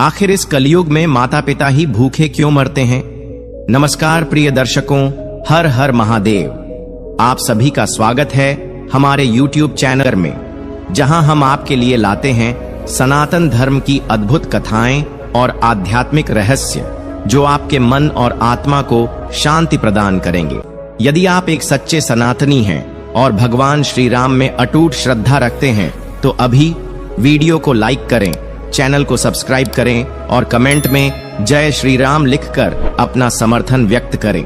आखिर इस कलयुग में माता पिता ही भूखे क्यों मरते हैं? नमस्कार प्रिय दर्शकों, हर हर महादेव। आप सभी का स्वागत है हमारे YouTube चैनल में, जहां हम आपके लिए लाते हैं सनातन धर्म की अद्भुत कथाएं और आध्यात्मिक रहस्य, जो आपके मन और आत्मा को शांति प्रदान करेंगे। यदि आप एक सच्चे सनातनी हैं और भगवान श्री राम में अटूट श्रद्धा रखते हैं, तो अभी वीडियो को लाइक करें, चैनल को सब्सक्राइब करें और कमेंट में जय श्री राम लिखकर अपना समर्थन व्यक्त करें।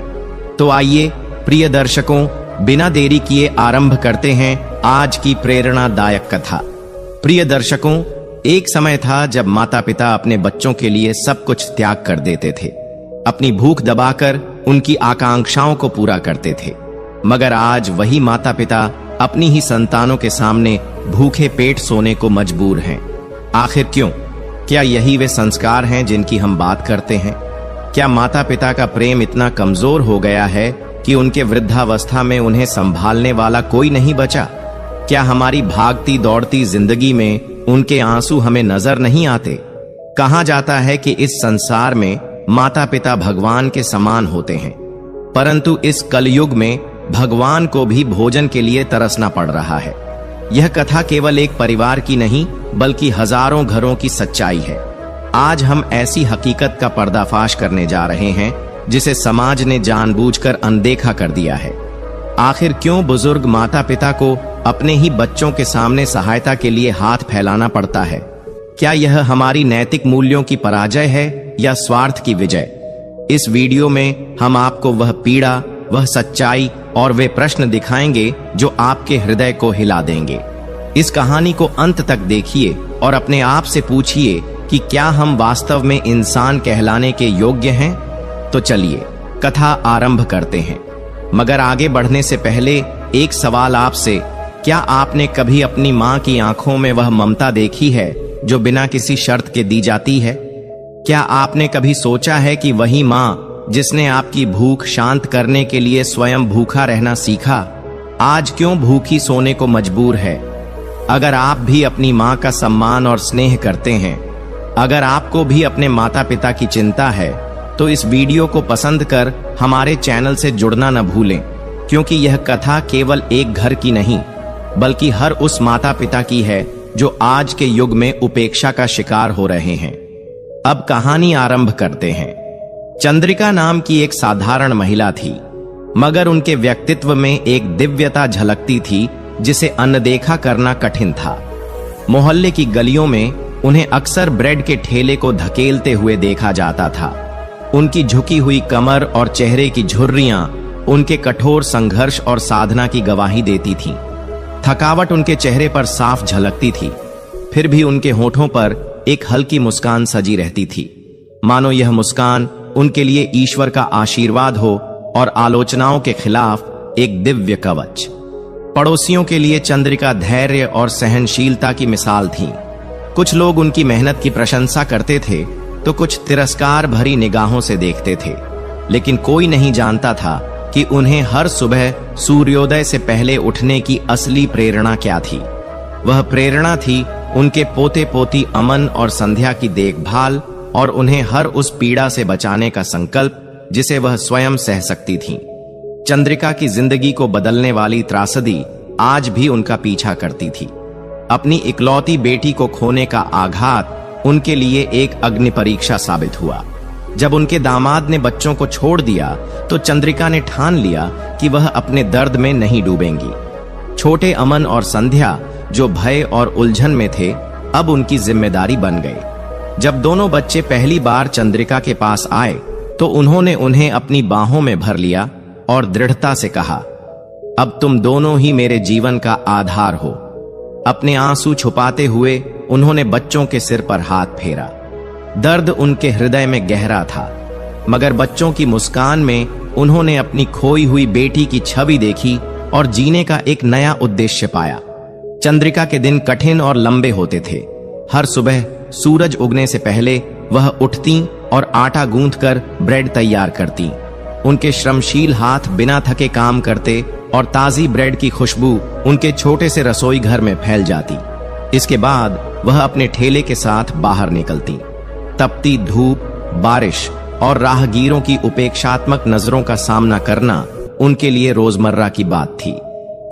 तो आइए प्रिय दर्शकों, बिना देरी किए आरंभ करते हैं आज की प्रेरणादायक कथा। प्रिय दर्शकों, एक समय था जब माता पिता अपने बच्चों के लिए सब कुछ त्याग कर देते थे, अपनी भूख दबाकर उनकी आकांक्षाओं को पूरा करते थे। मगर आज वही माता पिता अपनी ही संतानों के सामने भूखे पेट सोने को मजबूर हैं। आखिर क्यों? क्या यही वे संस्कार हैं जिनकी हम बात करते हैं? क्या माता पिता का प्रेम इतना कमजोर हो गया है कि उनके वृद्धावस्था में उन्हें संभालने वाला कोई नहीं बचा? क्या हमारी भागती दौड़ती जिंदगी में उनके आंसू हमें नजर नहीं आते? कहा जाता है कि इस संसार में माता पिता भगवान के समान होते हैं, परंतु इस कलयुग में भगवान को भी भोजन के लिए तरसना पड़ रहा है। यह कथा केवल एक परिवार की नहीं, बल्कि हजारों घरों की सच्चाई है। आज हम ऐसी हकीकत का पर्दाफाश करने जा रहे हैं जिसे समाज ने जानबूझकर अनदेखा कर दिया है। आखिर क्यों बुजुर्ग माता पिता को अपने ही बच्चों के सामने सहायता के लिए हाथ फैलाना पड़ता है? क्या यह हमारी नैतिक मूल्यों की पराजय है या स्वार्थ की विजय? इस वीडियो में हम आपको वह पीड़ा, वह सच्चाई और वे प्रश्न दिखाएंगे जो आपके हृदय को हिला देंगे। इस कहानी को अंत तक देखिए और अपने आप से पूछिए कि क्या हम वास्तव में इंसान कहलाने के योग्य हैं? तो चलिए कथा आरंभ करते हैं। मगर आगे बढ़ने से पहले एक सवाल आपसे, क्या आपने कभी अपनी माँ की आंखों में वह ममता देखी है जो बिना किसी शर्त के दी जाती है? क्या आपने कभी सोचा है कि वही माँ जिसने आपकी भूख शांत करने के लिए स्वयं भूखा रहना सीखा, आज क्यों भूखी सोने को मजबूर है? अगर आप भी अपनी माँ का सम्मान और स्नेह करते हैं, अगर आपको भी अपने माता पिता की चिंता है, तो इस वीडियो को पसंद कर हमारे चैनल से जुड़ना न भूलें, क्योंकि यह कथा केवल एक घर की नहीं, बल्कि हर उस माता पिता की है जो आज के युग में उपेक्षा का शिकार हो रहे हैं। अब कहानी आरंभ करते हैं। चंद्रिका नाम की एक साधारण महिला थी, मगर उनके व्यक्तित्व में एक दिव्यता झलकती थी जिसे अनदेखा करना कठिन था। मोहल्ले की गलियों में उन्हें अक्सर ब्रेड के ठेले को धकेलते हुए देखा जाता था। उनकी झुकी हुई कमर और चेहरे की झुर्रियां उनके कठोर संघर्ष और साधना की गवाही देती थीं। थकावट उनके चेहरे पर साफ झलकती थी, फिर भी उनके होठों पर एक हल्की मुस्कान सजी रहती थी, मानो यह मुस्कान उनके लिए ईश्वर का आशीर्वाद हो और आलोचनाओं के खिलाफ एक दिव्य कवच। पड़ोसियों के लिए चंद्रिका धैर्य और सहनशीलता की मिसाल थी। कुछ लोग उनकी मेहनत की प्रशंसा करते थे, तो कुछ तिरस्कार भरी निगाहों से देखते थे, लेकिन कोई नहीं जानता था कि उन्हें हर सुबह सूर्योदय से पहले उठने की असली प्रेरणा क्या थी। वह प्रेरणा थी उनके पोते पोती अमन और संध्या की देखभाल और उन्हें हर उस पीड़ा से बचाने का संकल्प जिसे वह स्वयं सह सकती थीं। चंद्रिका की जिंदगी को बदलने वाली त्रासदी आज भी उनका पीछा करती थी। अपनी इकलौती बेटी को खोने का आघात उनके लिए एक अग्नि परीक्षा साबित हुआ। जब उनके दामाद ने बच्चों को छोड़ दिया, तो चंद्रिका ने ठान लिया कि वह अपने दर्द में नहीं डूबेंगी। छोटे अमन और संध्या, जो भय और उलझन में थे, अब उनकी जिम्मेदारी बन गए। जब दोनों बच्चे पहली बार चंद्रिका के पास आए, तो उन्होंने उन्हें अपनी बाहों में भर लिया और दृढ़ता से कहा, अब तुम दोनों ही मेरे जीवन का आधार हो। अपने आंसू छुपाते हुए उन्होंने बच्चों के सिर पर हाथ फेरा। दर्द उनके हृदय में गहरा था, मगर बच्चों की मुस्कान में उन्होंने अपनी खोई हुई बेटी की छवि देखी और जीने का एक नया उद्देश्य पाया। चंद्रिका के दिन कठिन और लंबे होते थे। हर सुबह सूरज उगने से पहले वह उठती और आटा गूंथकर ब्रेड तैयार करती। उनके श्रमशील हाथ बिना थके काम करते और ताजी ब्रेड की खुशबू उनके छोटे से रसोई घर में फैल जाती। इसके बाद वह अपने ठेले के साथ बाहर निकलती। तपती धूप, बारिश और राहगीरों की उपेक्षात्मक नजरों का सामना करना उनके लिए रोजमर्रा की बात थी।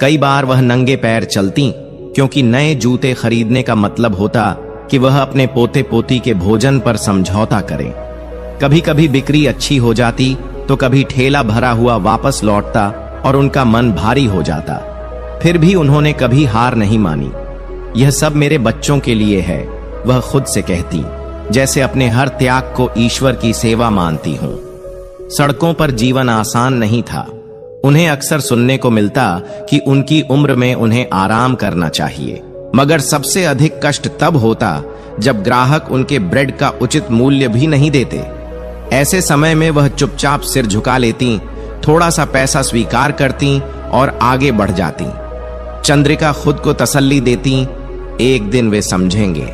कई बार वह नंगे पैर चलती, क्योंकि नए जूते खरीदने का मतलब होता कि वह अपने पोते पोती के भोजन पर समझौता करें। कभी कभी बिक्री अच्छी हो जाती तो कभी ठेला भरा हुआ वापस लौटता और उनका मन भारी हो जाता। फिर भी उन्होंने कभी हार नहीं मानी। यह सब मेरे बच्चों के लिए है, वह खुद से कहती, जैसे अपने हर त्याग को ईश्वर की सेवा मानती हूं। सड़कों पर जीवन आसान नहीं था। उन्हें अक्सर सुनने को मिलता कि उनकी उम्र में उन्हें आराम करना चाहिए, मगर सबसे अधिक कष्ट तब होता जब ग्राहक उनके ब्रेड का उचित मूल्य भी नहीं देते। ऐसे समय में वह चुपचाप सिर झुका लेती, थोड़ा सा पैसा स्वीकार करती और आगे बढ़ जाती। चंद्रिका खुद को तसल्ली देती, एक दिन वे समझेंगे।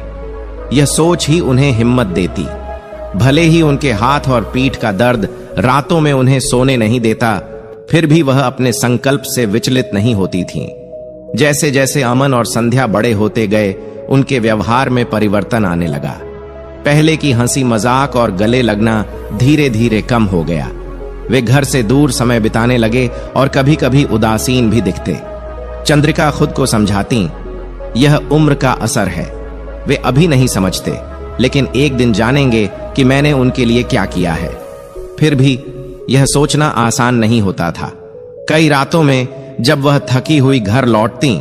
यह सोच ही उन्हें हिम्मत देती। भले ही उनके हाथ और पीठ का दर्द रातों में उन्हें सोने नहीं देता, फिर भी वह अपने संकल्प से विचलित नहीं होती थीं। जैसे जैसे अमन और संध्या बड़े होते गए, उनके व्यवहार में परिवर्तन आने लगा। पहले की हंसी मजाक और गले लगना धीरे धीरे कम हो गया। वे घर से दूर समय बिताने लगे और कभी कभी उदासीन भी दिखते। चंद्रिका खुद को समझाती, यह उम्र का असर है। वे अभी नहीं समझते, लेकिन एक दिन जानेंगे कि मैंने उनके लिए क्या किया है। फिर भी यह सोचना आसान नहीं होता था। कई रातों में जब वह थकी हुई घर लौटती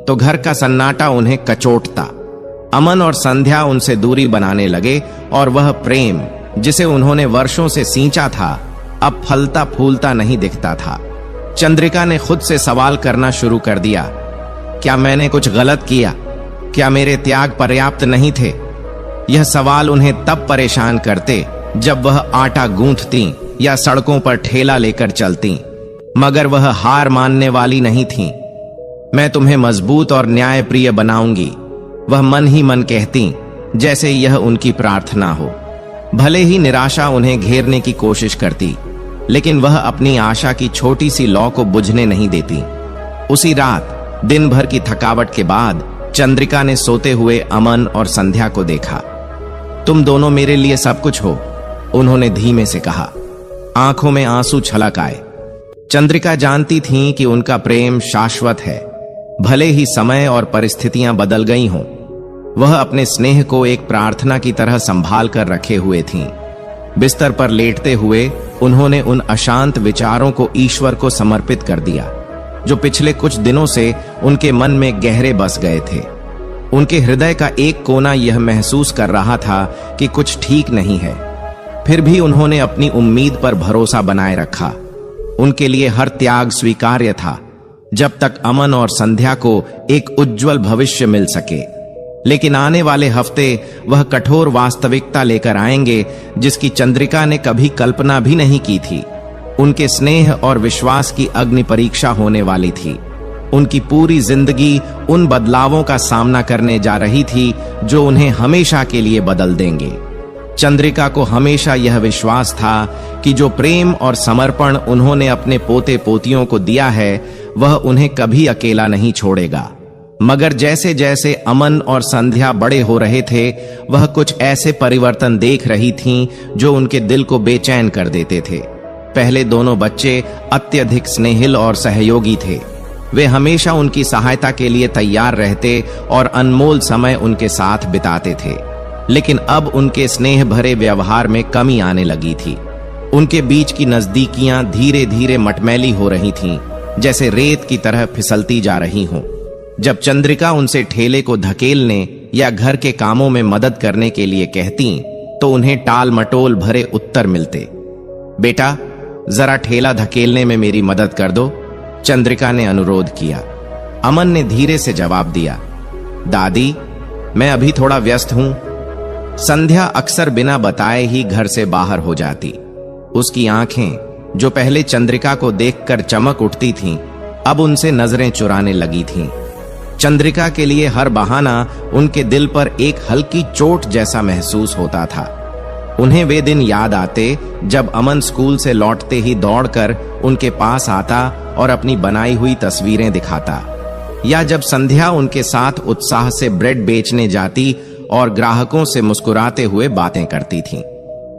तो घर का सन्नाटा उन्हें कचोटता। अमन और संध्या उनसे दूरी बनाने लगे और वह प्रेम जिसे उन्होंने वर्षों से सींचा था अब फलता फूलता नहीं दिखता था। चंद्रिका ने खुद से सवाल करना शुरू कर दिया, क्या मैंने कुछ गलत किया? क्या मेरे त्याग पर्याप्त नहीं थे? यह सवाल उन्हें तब परेशान करते जब वह आटा गूंथती या सड़कों पर ठेला लेकर चलती, मगर वह हार मानने वाली नहीं थीं। मैं तुम्हें मजबूत और न्यायप्रिय बनाऊंगी, वह मन ही मन कहती, जैसे यह उनकी प्रार्थना हो। भले ही निराशा उन्हें घेरने की कोशिश करती, लेकिन वह अपनी आशा की छोटी सी लौ को बुझने नहीं देती। उसी रात दिन भर की थकावट के बाद चंद्रिका ने सोते हुए अमन और संध्या को देखा। तुम दोनों मेरे लिए सब कुछ हो, उन्होंने धीमे से कहा। आंखों में आंसू छलक आए। चंद्रिका जानती थीं कि उनका प्रेम शाश्वत है, भले ही समय और परिस्थितियां बदल गई हों। वह अपने स्नेह को एक प्रार्थना की तरह संभाल कर रखे हुए थीं। बिस्तर पर लेटते हुए उन्होंने उन अशांत विचारों को ईश्वर को समर्पित कर दिया, जो पिछले कुछ दिनों से उनके मन में गहरे बस गए थे। उनके हृदय का एक कोना यह महसूस कर रहा था कि कुछ ठीक नहीं है। फिर भी उन्होंने अपनी उम्मीद पर भरोसा बनाए रखा। उनके लिए हर त्याग स्वीकार्य था, जब तक अमन और संध्या को एक उज्जवल भविष्य मिल सके। लेकिन आने वाले हफ्ते वह कठोर वास्तविकता लेकर आएंगे, जिसकी चंद्रिका ने कभी कल्पना भी नहीं की थी। उनके स्नेह और विश्वास की अग्नि परीक्षा होने वाली थी। उनकी पूरी जिंदगी उन बदलावों का सामना करने जा रही थी जो उन्हें हमेशा के लिए बदल देंगे। चंद्रिका को हमेशा यह विश्वास था कि जो प्रेम और समर्पण उन्होंने अपने पोते पोतियों को दिया है, वह उन्हें कभी अकेला नहीं छोड़ेगा। मगर जैसे जैसे अमन और संध्या बड़े हो रहे थे, वह कुछ ऐसे परिवर्तन देख रही थीं जो उनके दिल को बेचैन कर देते थे। पहले दोनों बच्चे अत्यधिक स्नेहिल और सहयोगी थे। वे हमेशा उनकी सहायता के लिए तैयार रहते और अनमोल समय उनके साथ बिताते थे। लेकिन अब उनके स्नेह भरे व्यवहार में कमी आने लगी थी। उनके बीच की नजदीकियां धीरे धीरे मटमैली हो रही थीं, जैसे रेत की तरह फिसलती जा रही हों। जब चंद्रिका उनसे ठेले को धकेलने या घर के कामों में मदद करने के लिए कहती, तो उन्हें टाल मटोल भरे उत्तर मिलते। बेटा, जरा ठेला धकेलने में मेरी मदद कर दो, चंद्रिका ने अनुरोध किया। अमन ने धीरे से जवाब दिया, दादी, मैं अभी थोड़ा व्यस्त हूं। संध्या अक्सर बिना बताए ही घर से बाहर हो जाती। उसकी आंखें, जो पहले चंद्रिका को देखकर चमक उठती थीं, अब उनसे नजरें चुराने लगी थीं। चंद्रिका के लिए हर बहाना उनके दिल पर एक हल्की चोट जैसा महसूस होता था। उन्हें वे दिन याद आते जब अमन स्कूल से लौटते ही दौड़कर उनके पास आता और अपनी बनाई हुई तस्वीरें दिखाता, या जब संध्या उनके साथ उत्साह से ब्रेड बेचने जाती और ग्राहकों से मुस्कुराते हुए बातें करती थीं।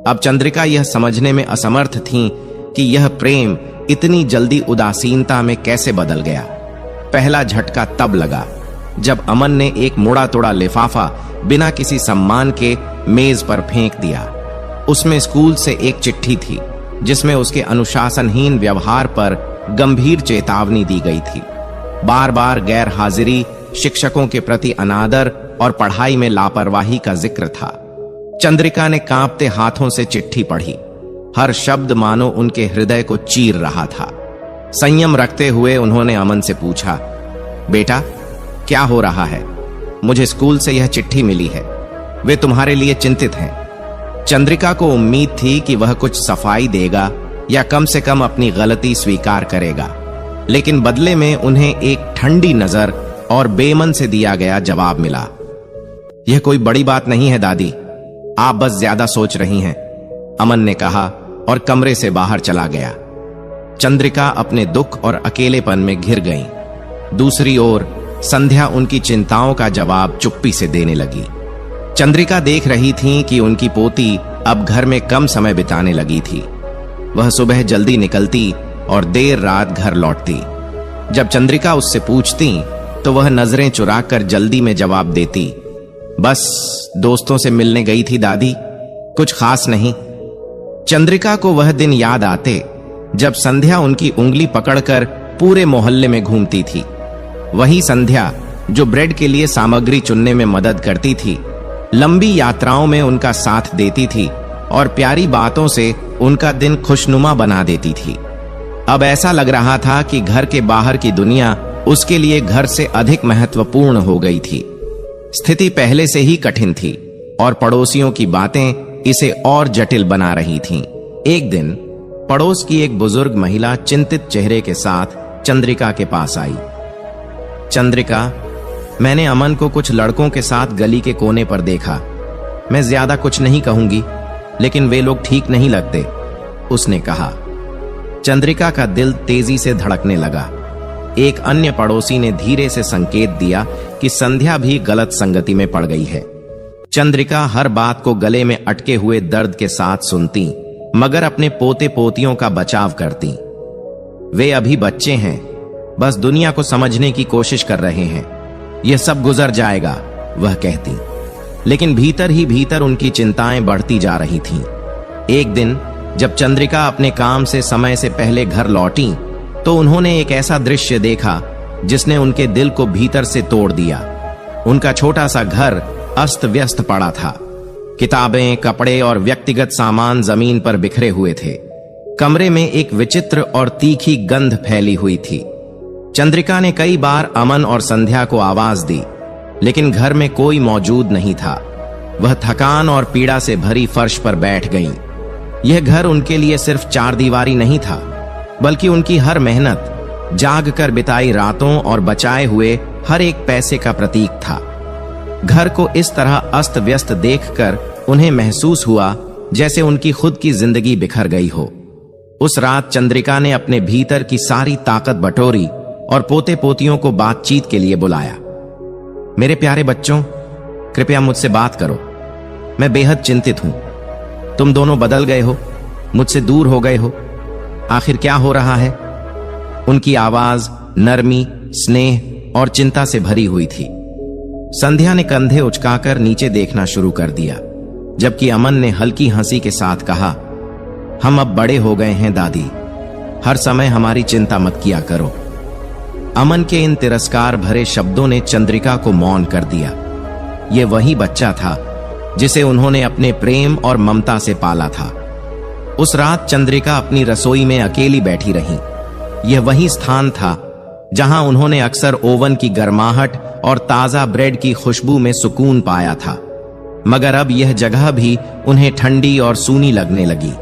अब चंद्रिका यह समझने में असमर्थ थीं कि यह प्रेम इतनी जल्दी उदासीनता में कैसे बदल गया। पहला झटका तब लगा जब अमन ने एक मुड़ा तोड़ा लिफाफा बिना किसी सम्मान के मेज पर फेंक दिया। उसमें स्कूल से एक चिट्ठी थी जिसमें उसके अनुशासनहीन व्यवहार पर गंभीर चेतावनी दी गई थी। बार बार गैर हाजिरी, शिक्षकों के प्रति अनादर और पढ़ाई में लापरवाही का जिक्र था। चंद्रिका ने कांपते हाथों से चिट्ठी पढ़ी। हर शब्द मानो उनके हृदय को चीर रहा था। संयम रखते हुए उन्होंने अमन से पूछा, बेटा क्या हो रहा है? मुझे स्कूल से यह चिट्ठी मिली है, वे तुम्हारे लिए चिंतित हैं। चंद्रिका को उम्मीद थी कि वह कुछ सफाई देगा या कम से कम अपनी गलती स्वीकार करेगा, लेकिन बदले में उन्हें एक ठंडी नजर और बेमन से दिया गया जवाब मिला। यह कोई बड़ी बात नहीं है दादी, आप बस ज्यादा सोच रही हैं, अमन ने कहा और कमरे से बाहर चला गया। चंद्रिका अपने दुख और अकेलेपन में घिर गई। दूसरी ओर संध्या उनकी चिंताओं का जवाब चुप्पी से देने लगी। चंद्रिका देख रही थी कि उनकी पोती अब घर में कम समय बिताने लगी थी। वह सुबह जल्दी निकलती और देर रात घर लौटती। जब चंद्रिका उससे पूछती तो वह नजरें चुराकर जल्दी में जवाब देती, बस दोस्तों से मिलने गई थी दादी, कुछ खास नहीं। चंद्रिका को वह दिन याद आते जब संध्या उनकी उंगली पकड़कर पूरे मोहल्ले में घूमती थी। वही संध्या जो ब्रेड के लिए सामग्री चुनने में मदद करती थी, लंबी यात्राओं में उनका साथ देती थी और प्यारी बातों से उनका दिन खुशनुमा बना देती थी। अब ऐसा लग रहा था कि घर के बाहर की दुनिया उसके लिए घर से अधिक महत्वपूर्ण हो गई थी। स्थिति पहले से ही कठिन थी और पड़ोसियों की बातें इसे और जटिल बना रही थीं। एक दिन पड़ोस की एक बुजुर्ग महिला चिंतित चेहरे के साथ चंद्रिका के पास आई। चंद्रिका, मैंने अमन को कुछ लड़कों के साथ गली के कोने पर देखा। मैं ज्यादा कुछ नहीं कहूंगी, लेकिन वे लोग ठीक नहीं लगते, उसने कहा। चंद्रिका का दिल तेजी से धड़कने लगा। एक अन्य पड़ोसी ने धीरे से संकेत दिया कि संध्या भी गलत संगति में पड़ गई है। चंद्रिका हर बात को गले में अटके हुए दर्द के साथ सुनती, मगर अपने पोते पोतियों का बचाव करती। वे अभी बच्चे हैं, बस दुनिया को समझने की कोशिश कर रहे हैं, यह सब गुजर जाएगा, वह कहती। लेकिन भीतर ही भीतर उनकी चिंताएं बढ़ती जा रही थीं। एक दिन जब चंद्रिका अपने काम से समय से पहले घर लौटी तो उन्होंने एक ऐसा दृश्य देखा जिसने उनके दिल को भीतर से तोड़ दिया। उनका छोटा सा घर अस्त व्यस्त पड़ा था। किताबें, कपड़े और व्यक्तिगत सामान जमीन पर बिखरे हुए थे। कमरे में एक विचित्र और तीखी गंध फैली हुई थी। चंद्रिका ने कई बार अमन और संध्या को आवाज दी, लेकिन घर में कोई मौजूद नहीं था। वह थकान और पीड़ा से भरी फर्श पर बैठ गईं। यह घर उनके लिए सिर्फ चार दीवारी नहीं था, बल्कि उनकी हर मेहनत, जाग कर बिताई रातों और बचाए हुए हर एक पैसे का प्रतीक था। घर को इस तरह अस्त व्यस्त देखकर उन्हें महसूस हुआ जैसे उनकी खुद की जिंदगी बिखर गई हो। उस रात चंद्रिका ने अपने भीतर की सारी ताकत बटोरी और पोते पोतियों को बातचीत के लिए बुलाया। मेरे प्यारे बच्चों, कृपया मुझसे बात करो। मैं बेहद चिंतित हूं। तुम दोनों बदल गए हो, मुझसे दूर हो गए हो। आखिर क्या हो रहा है? उनकी आवाज नरमी, स्नेह और चिंता से भरी हुई थी। संध्या ने कंधे उचकाकर नीचे देखना शुरू कर दिया, जबकि अमन ने हल्की हंसी के साथ कहा, हम अब बड़े हो गए हैं दादी, हर समय हमारी चिंता मत किया करो। अमन के इन तिरस्कार भरे शब्दों ने चंद्रिका को मौन कर दिया। यह वही बच्चा था जिसे उन्होंने अपने प्रेम और ममता से पाला था। उस रात चंद्रिका अपनी रसोई में अकेली बैठी रही। यह वही स्थान था जहां उन्होंने अक्सर ओवन की गर्माहट और ताजा ब्रेड की खुशबू में सुकून पाया था, मगर अब यह जगह भी उन्हें ठंडी और सूनी लगने लगी।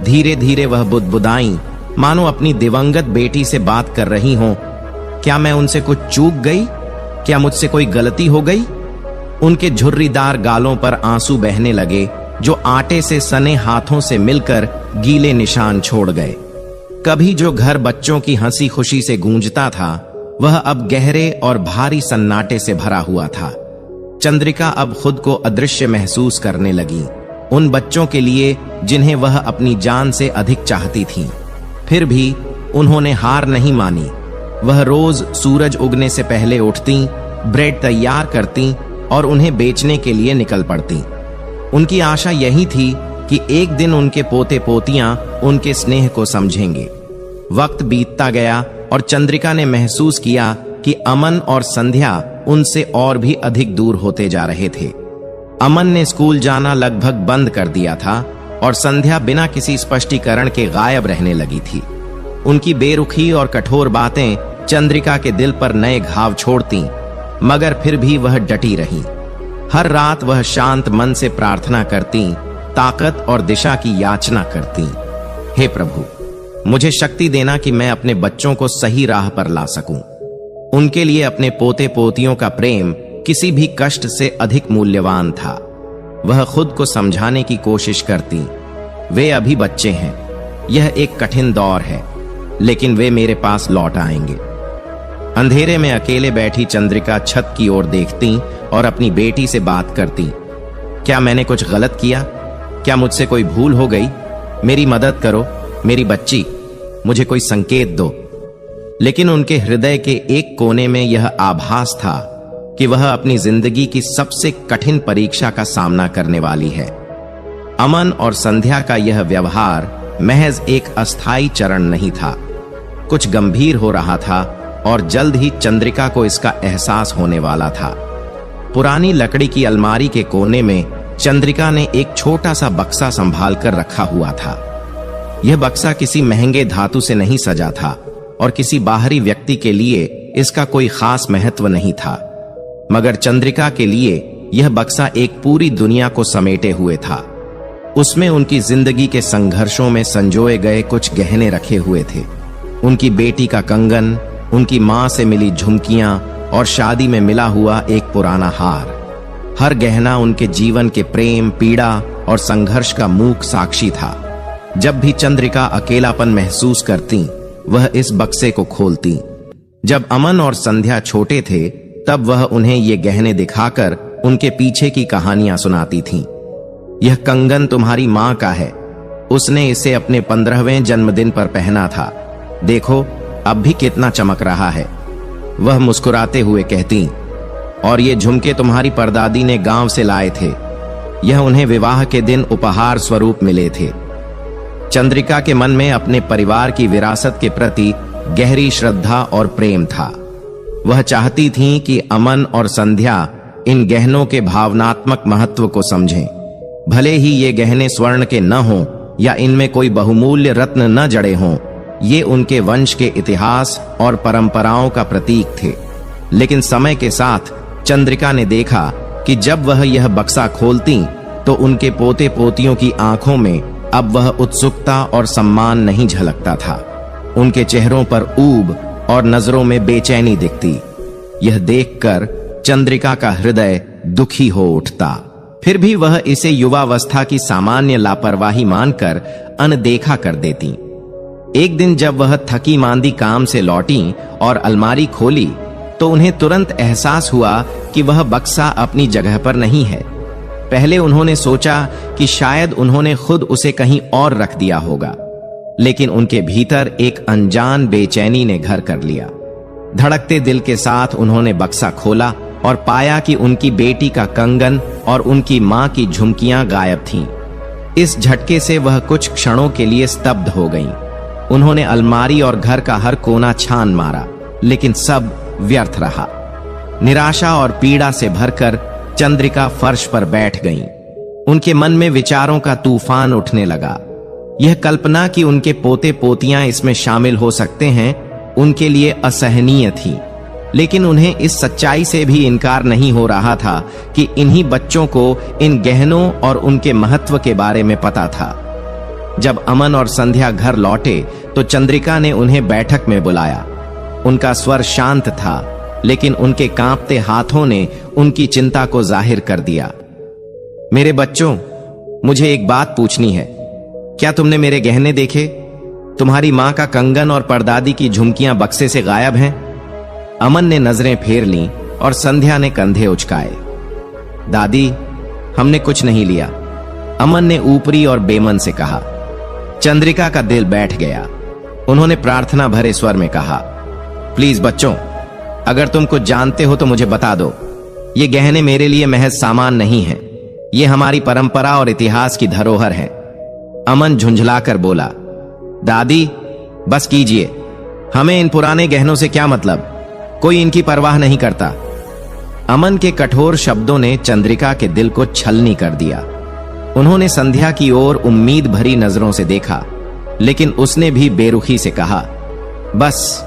धीरे धीरे वह बुदबुदाई, मानो अपनी दिवंगत बेटी से बात कर रही हों। क्या मैं उनसे कुछ चूक गई? क्या मुझसे कोई गलती हो गई? उनके झुर्रीदार गालों पर आंसू बहने लगे, जो आटे से सने हाथों से मिलकर गीले निशान छोड़ गए। कभी जो घर बच्चों की हंसी खुशी से गूंजता था, वह अब गहरे और भारी सन्नाटे से भरा हुआ था। चंद्रिका अब खुद को अदृश्य महसूस करने लगी, उन बच्चों के लिए जिन्हें वह अपनी जान से अधिक चाहती थीं। फिर भी उन्होंने हार नहीं मानी। वह रोज सूरज उगने से पहले उठती, ब्रेड तैयार करती और उन्हें बेचने के लिए निकल पड़ती। उनकी आशा यही थी कि एक दिन उनके पोते पोतियां उनके स्नेह को समझेंगे। वक्त बीतता गया और चंद्रिका ने महसूस किया कि अमन और संध्या उनसे और भी अधिक दूर होते जा रहे थे। अमन ने स्कूल जाना लगभग बंद कर दिया था और संध्या बिना किसी स्पष्टीकरण के गायब रहने लगी थी। उनकी बेरुखी और कठोर बातें चंद्रिका के दिल पर नए घाव छोड़ती, मगर फिर भी वह डटी रही। हर रात वह शांत मन से प्रार्थना करती, ताकत और दिशा की याचना करती। हे प्रभु, मुझे शक्ति देना कि मैं अपने बच्चों को सही राह पर ला सकूं। उनके लिए अपने पोते पोतियों का प्रेम किसी भी कष्ट से अधिक मूल्यवान था। वह खुद को समझाने की कोशिश करती, वे अभी बच्चे हैं, यह एक कठिन दौर है, लेकिन वे मेरे पास लौट आएंगे। अंधेरे में अकेले बैठी चंद्रिका छत की ओर देखती और अपनी बेटी से बात करती। क्या मैंने कुछ गलत किया? क्या मुझसे कोई भूल हो गई? मेरी मदद करो, मेरी बच्ची, मुझे कोई संकेत दो। लेकिन उनके हृदय के एक कोने में यह आभास था कि वह अपनी जिंदगी की सबसे कठिन परीक्षा का सामना करने वाली है। अमन और संध्या का यह व्यवहार महज एक अस्थायी चरण नहीं था, कुछ गंभीर हो रहा था और जल्द ही चंद्रिका को इसका एहसास होने वाला था। पुरानी लकड़ी की अलमारी के कोने में चंद्रिका ने एक छोटा सा बक्सा संभाल कर रखा हुआ था। यह बक्सा किसी महंगे धातु से नहीं सजा था और किसी बाहरी व्यक्ति के लिए इसका कोई खास महत्व नहीं था, मगर चंद्रिका के लिए यह बक्सा एक पूरी दुनिया को समेटे हुए था। उसमें उनकी जिंदगी के संघर्षों में संजोए गए कुछ गहने रखे हुए थे। उनकी बेटी का कंगन, उनकी मां से मिली झुमकियां और शादी में मिला हुआ एक पुराना हार। हर गहना उनके जीवन के प्रेम, पीड़ा और संघर्ष का मूक साक्षी था। जब भी चंद्रिका अकेलापन महसूस करती, वह इस बक्से को खोलती। जब अमन और संध्या छोटे थे, तब वह उन्हें ये गहने दिखाकर उनके पीछे की कहानियां सुनाती थीं। यह कंगन तुम्हारी मां का है, उसने इसे अपने 15वें जन्मदिन पर पहना था, देखो अब भी कितना चमक रहा है, वह मुस्कुराते हुए कहती। और ये झुमके तुम्हारी परदादी ने गांव से लाए थे, यह उन्हें विवाह के दिन उपहार स्वरूप मिले थे। चंद्रिका के मन में अपने परिवार की विरासत के प्रति गहरी श्रद्धा और प्रेम था। वह चाहती थीं कि अमन और संध्या इन गहनों के भावनात्मक महत्व को समझें। भले ही ये गहने स्वर्ण के न हों या इनमें कोई बहुमूल्य रत्न न जड़े हों, ये उनके वंश के इतिहास और परंपराओं का प्रतीक थे। लेकिन समय के साथ चंद्रिका ने देखा कि जब वह यह बक्सा खोलती तो उनके पोते पोतियों की आंखों में अब वह उत्सुकता और सम्मान नहीं झलकता था। उनके चेहरों पर ऊब और नजरों में बेचैनी दिखती। यह देखकर चंद्रिका का हृदय दुखी हो उठता। फिर भी वह इसे युवावस्था की सामान्य लापरवाही मानकर अनदेखा कर देती। एक दिन जब वह थकी मांदी काम से लौटी और अलमारी खोली, तो उन्हें तुरंत एहसास हुआ कि वह बक्सा अपनी जगह पर नहीं है। पहले उन्होंने सोचा कि शायद उन्होंने खुद उसे कहीं और रख दिया होगा, लेकिन उनके भीतर एक अनजान बेचैनी ने घर कर लिया। धड़कते दिल के साथ उन्होंने बक्सा खोला और पाया कि उनकी बेटी का कंगन और उनकी मां की झुमकियां गायब थीं। इस झटके से वह कुछ क्षणों के लिए स्तब्ध हो गईं। उन्होंने अलमारी और घर का हर कोना छान मारा, लेकिन सब व्यर्थ रहा। निराशा और पीड़ा से भरकर चंद्रिका फर्श पर बैठ गईं। उनके मन में विचारों का तूफान उठने लगा। यह कल्पना कि उनके पोते पोतियां इसमें शामिल हो सकते हैं उनके लिए असहनीय थी, लेकिन उन्हें इस सच्चाई से भी इनकार नहीं हो रहा था कि इन्हीं बच्चों को इन गहनों और उनके महत्व के बारे में पता था। जब अमन और संध्या घर लौटे तो चंद्रिका ने उन्हें बैठक में बुलाया। उनका स्वर शांत था, लेकिन उनके कांपते हाथों ने उनकी चिंता को जाहिर कर दिया। मेरे बच्चों, मुझे एक बात पूछनी है। क्या तुमने मेरे गहने देखे? तुम्हारी मां का कंगन और परदादी की झुमकियां बक्से से गायब हैं। अमन ने नजरें फेर लीं और संध्या ने कंधे उचकाए। दादी, हमने कुछ नहीं लिया, अमन ने ऊपरी और बेमन से कहा। चंद्रिका का दिल बैठ गया। उन्होंने प्रार्थना भरे स्वर में कहा, प्लीज बच्चों, अगर तुम कुछ जानते हो तो मुझे बता दो। ये गहने मेरे लिए महज सामान नहीं है, ये हमारी परंपरा और इतिहास की धरोहर है। अमन झुंझलाकर बोला, दादी बस कीजिए, हमें इन पुराने गहनों से क्या मतलब, कोई इनकी परवाह नहीं करता। अमन के कठोर शब्दों ने चंद्रिका के दिल को छलनी कर दिया। उन्होंने संध्या की ओर उम्मीद भरी नजरों से देखा, लेकिन उसने भी बेरुखी से कहा, बस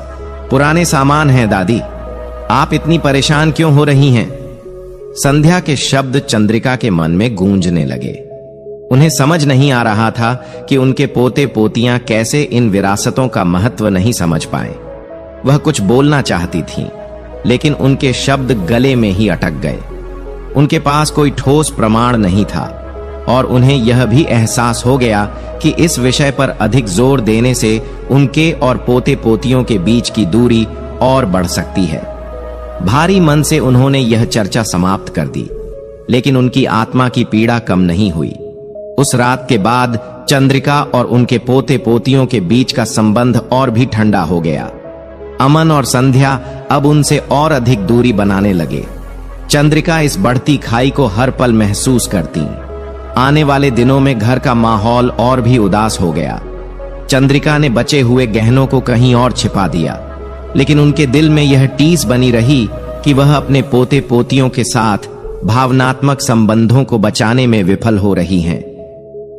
पुराने सामान हैं दादी, आप इतनी परेशान क्यों हो रही हैं? संध्या के शब्द चंद्रिका के मन में गूंजने लगे। उन्हें समझ नहीं आ रहा था कि उनके पोते पोतियां कैसे इन विरासतों का महत्व नहीं समझ पाए। वह कुछ बोलना चाहती थीं, लेकिन उनके शब्द गले में ही अटक गए। उनके पास कोई ठोस प्रमाण नहीं था और उन्हें यह भी एहसास हो गया कि इस विषय पर अधिक जोर देने से उनके और पोते पोतियों के बीच की दूरी और बढ़ सकती है। भारी मन से उन्होंने यह चर्चा समाप्त कर दी, लेकिन उनकी आत्मा की पीड़ा कम नहीं हुई। उस रात के बाद चंद्रिका और उनके पोते पोतियों के बीच का संबंध और भी ठंडा हो गया। अमन और संध्या अब उनसे और अधिक दूरी बनाने लगे। चंद्रिका इस बढ़ती खाई को हर पल महसूस करती। आने वाले दिनों में घर का माहौल और भी उदास हो गया। चंद्रिका ने बचे हुए गहनों को कहीं और छिपा दिया, लेकिन उनके दिल में यह टीस बनी रही कि वह अपने पोते पोतियों के साथ भावनात्मक संबंधों को बचाने में विफल हो रही हैं।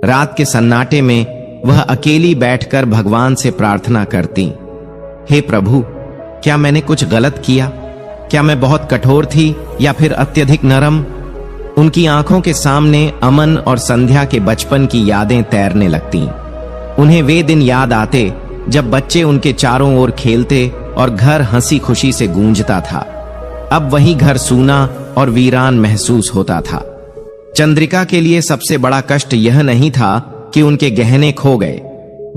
रात के सन्नाटे में वह अकेली बैठकर भगवान से प्रार्थना करती, हे प्रभु, क्या मैंने कुछ गलत किया? क्या मैं बहुत कठोर थी या फिर अत्यधिक नरम? उनकी आंखों के सामने अमन और संध्या के बचपन की यादें तैरने लगती। उन्हें वे दिन याद आते जब बच्चे उनके चारों ओर खेलते और घर हंसी खुशी से गूंजता था। अब वही घर सूना और वीरान महसूस होता था। चंद्रिका के लिए सबसे बड़ा कष्ट यह नहीं था कि उनके गहने खो गए,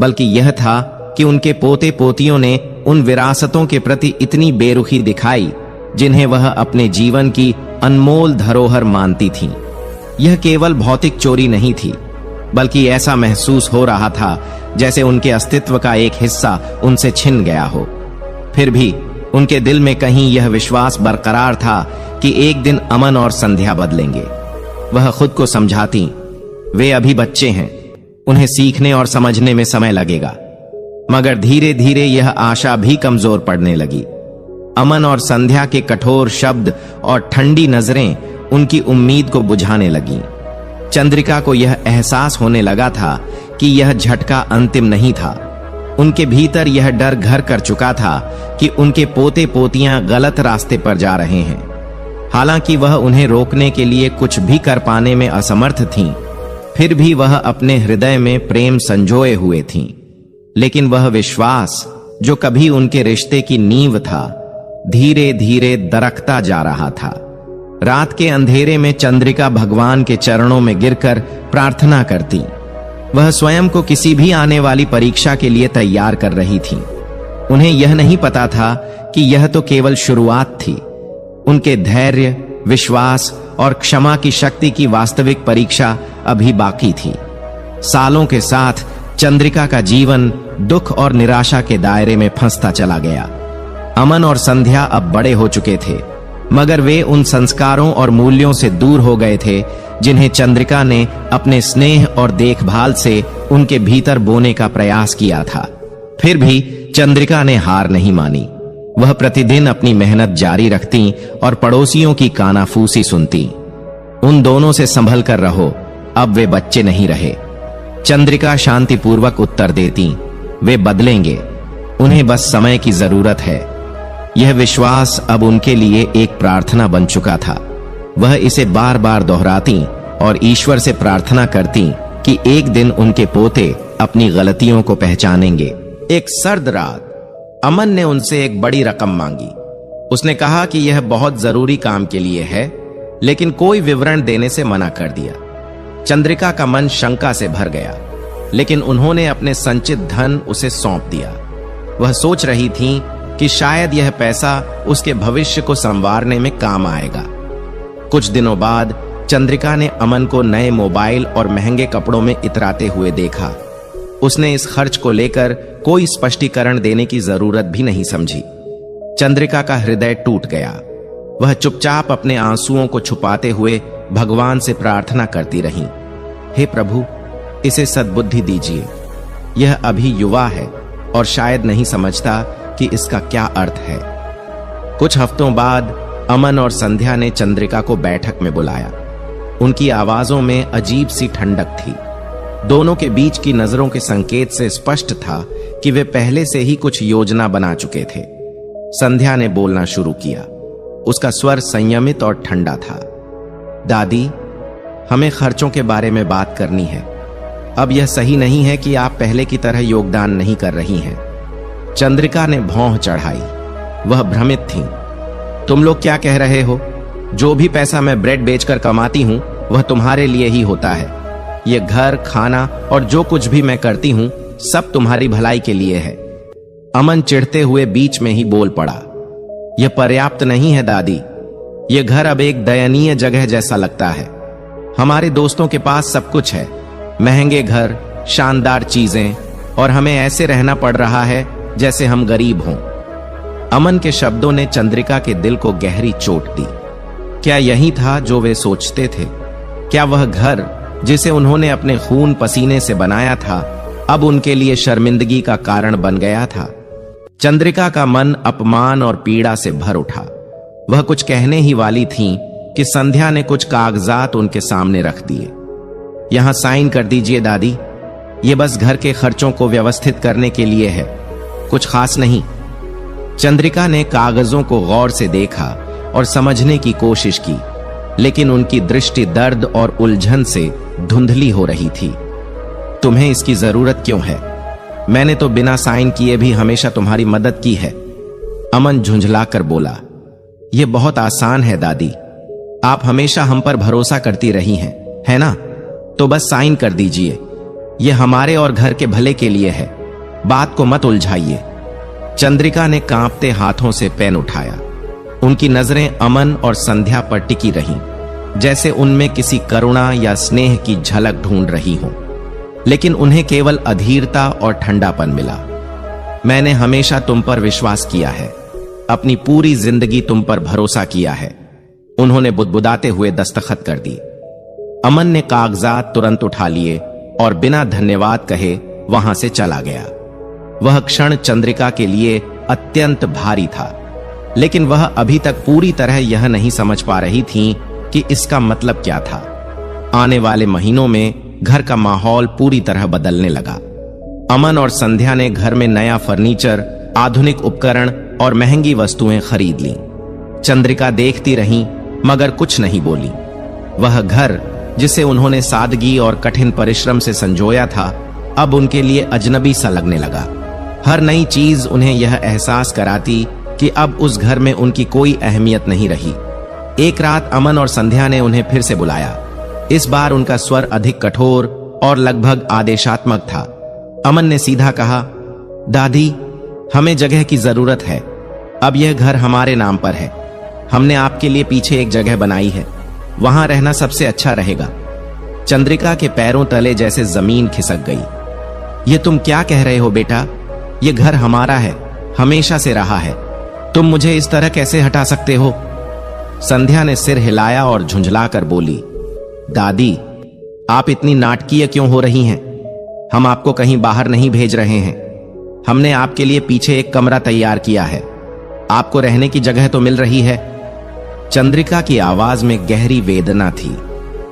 बल्कि यह था कि उनके पोते पोतियों ने उन विरासतों के प्रति इतनी बेरुखी दिखाई जिन्हें वह अपने जीवन की अनमोल धरोहर मानती थीं। यह केवल भौतिक चोरी नहीं थी, बल्कि ऐसा महसूस हो रहा था जैसे उनके अस्तित्व का एक हिस्सा उनसे छिन गया हो। फिर भी उनके दिल में कहीं यह विश्वास बरकरार था कि एक दिन अमन और संध्या बदलेंगे। वह खुद को समझाती, वे अभी बच्चे हैं, उन्हें सीखने और समझने में समय लगेगा। मगर धीरे धीरे यह आशा भी कमजोर पड़ने लगी। अमन और संध्या के कठोर शब्द और ठंडी नजरें उनकी उम्मीद को बुझाने लगीं। चंद्रिका को यह एहसास होने लगा था कि यह झटका अंतिम नहीं था। उनके भीतर यह डर घर कर चुका था कि उनके पोते पोतियां गलत रास्ते पर जा रहे हैं। हालांकि वह उन्हें रोकने के लिए कुछ भी कर पाने में असमर्थ थीं, फिर भी वह अपने हृदय में प्रेम संजोए हुए थीं। लेकिन वह विश्वास जो कभी उनके रिश्ते की नींव था, धीरे धीरे दरकता जा रहा था। रात के अंधेरे में चंद्रिका भगवान के चरणों में गिरकर प्रार्थना करती। वह स्वयं को किसी भी आने वाली परीक्षा के लिए तैयार कर रही थी। उन्हें यह नहीं पता था कि यह तो केवल शुरुआत थी। उनके धैर्य, विश्वास और क्षमा की शक्ति की वास्तविक परीक्षा अभी बाकी थी। सालों के साथ चंद्रिका का जीवन दुख और निराशा के दायरे में फंसता चला गया। अमन और संध्या अब बड़े हो चुके थे, मगर वे उन संस्कारों और मूल्यों से दूर हो गए थे जिन्हें चंद्रिका ने अपने स्नेह और देखभाल से उनके भीतर बोने का प्रयास किया था। फिर भी चंद्रिका ने हार नहीं मानी। वह प्रतिदिन अपनी मेहनत जारी रखती और पड़ोसियों की कानाफूसी सुनती। उन दोनों से संभल कर रहो, अब वे बच्चे नहीं रहे। चंद्रिका शांतिपूर्वक उत्तर देती, वे बदलेंगे, उन्हें बस समय की जरूरत है। यह विश्वास अब उनके लिए एक प्रार्थना बन चुका था। वह इसे बार बार दोहराती और ईश्वर से प्रार्थना करती कि एक दिन उनके पोते अपनी गलतियों को पहचानेंगे। एक सर्द रात अमन ने उनसे एक बड़ी रकम मांगी। उसने कहा कि यह बहुत जरूरी काम के लिए है, लेकिन कोई विवरण देने से मना कर दिया। चंद्रिका का मन शंका से भर गया, लेकिन उन्होंने अपने संचित धन उसे सौंप दिया। वह सोच रही थी कि शायद यह पैसा उसके भविष्य को संवारने में काम आएगा। कुछ दिनों बाद चंद्रिका ने अमन को नए मोबाइल और महंगे कपड़ों में इतराते हुए देखा। उसने इस खर्च को लेकर कोई स्पष्टीकरण देने की जरूरत भी नहीं समझी। चंद्रिका का हृदय टूट गया। वह चुपचाप अपने आंसुओं को छुपाते हुए भगवान से प्रार्थना करती रही, हे प्रभु, इसे सद्बुद्धि दीजिए। यह अभी युवा है और शायद नहीं समझता कि इसका क्या अर्थ है। कुछ हफ्तों बाद अमन और संध्या ने चंद्रिका को बैठक में बुलाया। उनकी आवाजों में अजीब सी ठंडक थी। दोनों के बीच की नजरों के संकेत से स्पष्ट था कि वे पहले से ही कुछ योजना बना चुके थे। संध्या ने बोलना शुरू किया। उसका स्वर संयमित और ठंडा था। दादी, हमें खर्चों के बारे में बात करनी है। अब यह सही नहीं है कि आप पहले की तरह योगदान नहीं कर रही हैं। चंद्रिका ने भौं चढ़ाई। वह भ्रमित थी। तुम लोग क्या कह रहे हो? जो भी पैसा मैं ब्रेड बेचकर कमाती हूं वह तुम्हारे लिए ही होता है। यह घर, खाना और जो कुछ भी मैं करती हूं सब तुम्हारी भलाई के लिए है। अमन चिढ़ते हुए बीच में ही बोल पड़ा, यह पर्याप्त नहीं है दादी। यह घर अब एक दयनीय जगह जैसा लगता है। हमारे दोस्तों के पास सब कुछ है, महंगे घर, शानदार चीजें, और हमें ऐसे रहना पड़ रहा है जैसे हम गरीब हों। अमन के शब्दों ने चंद्रिका के दिल को गहरी चोट दी। क्या यही था जो वे सोचते थे? क्या वह घर जिसे उन्होंने अपने खून पसीने से बनाया था अब उनके लिए शर्मिंदगी का कारण बन गया था? चंद्रिका का मन अपमान और पीड़ा से भर उठा। वह कुछ कहने ही वाली थी कि संध्या ने कुछ कागजात उनके सामने रख दिए। यहां साइन कर दीजिए दादी, ये बस घर के खर्चों को व्यवस्थित करने के लिए है, कुछ खास नहीं। चंद्रिका ने कागजों को गौर से देखा और समझने की कोशिश की, लेकिन उनकी दृष्टि दर्द और उलझन से धुंधली हो रही थी। तुम्हें इसकी जरूरत क्यों है? मैंने तो बिना साइन किए भी हमेशा तुम्हारी मदद की है। अमन झुंझलाकर बोला, यह बहुत आसान है दादी, आप हमेशा हम पर भरोसा करती रही हैं, है ना? तो बस साइन कर दीजिए। यह हमारे और घर के भले के लिए है, बात को मत उलझाइए। चंद्रिका ने कांपते हाथों से पेन उठाया। उनकी नजरें अमन और संध्या पर टिकी रहीं, जैसे उनमें किसी करुणा या स्नेह की झलक ढूंढ रही हों, लेकिन उन्हें केवल अधीरता और ठंडापन मिला। मैंने हमेशा तुम पर विश्वास किया है, अपनी पूरी जिंदगी तुम पर भरोसा किया है। उन्होंने बुदबुदाते हुए दस्तखत कर दी। अमन ने कागजात तुरंत उठा लिए और बिना धन्यवाद कहे वहां से चला गया। वह क्षण चंद्रिका के लिए अत्यंत भारी था, लेकिन वह अभी तक पूरी तरह यह नहीं समझ पा रही थी कि इसका मतलब क्या था। आने वाले महीनों में घर का माहौल पूरी तरह बदलने लगा। अमन और संध्या ने घर में नया फर्नीचर, आधुनिक उपकरण और महंगी वस्तुएं खरीद लीं। चंद्रिका देखती रहीं मगर कुछ नहीं बोली। वह घर जिसे उन्होंने सादगी और कठिन परिश्रम से संजोया था अब उनके लिए अजनबी सा लगने लगा। हर नई चीज उन्हें यह एहसास कराती कि अब उस घर में उनकी कोई अहमियत नहीं रही। एक रात अमन और संध्या ने उन्हें फिर से बुलाया। इस बार उनका स्वर अधिक कठोर और लगभग आदेशात्मक था। अमन ने सीधा कहा, दादी, हमें जगह की जरूरत है। अब यह घर हमारे नाम पर है। हमने आपके लिए पीछे एक जगह बनाई है, वहां रहना सबसे अच्छा रहेगा। चंद्रिका के पैरों तले जैसे जमीन खिसक गई। ये तुम क्या कह रहे हो बेटा? ये घर हमारा है, हमेशा से रहा है। तुम मुझे इस तरह कैसे हटा सकते हो? संध्या ने सिर हिलाया और झुंझलाकर बोली, दादी, आप इतनी नाटकीय क्यों हो रही हैं? हम आपको कहीं बाहर नहीं भेज रहे हैं। हमने आपके लिए पीछे एक कमरा तैयार किया है। आपको रहने की जगह तो मिल रही है। चंद्रिका की आवाज में गहरी वेदना थी।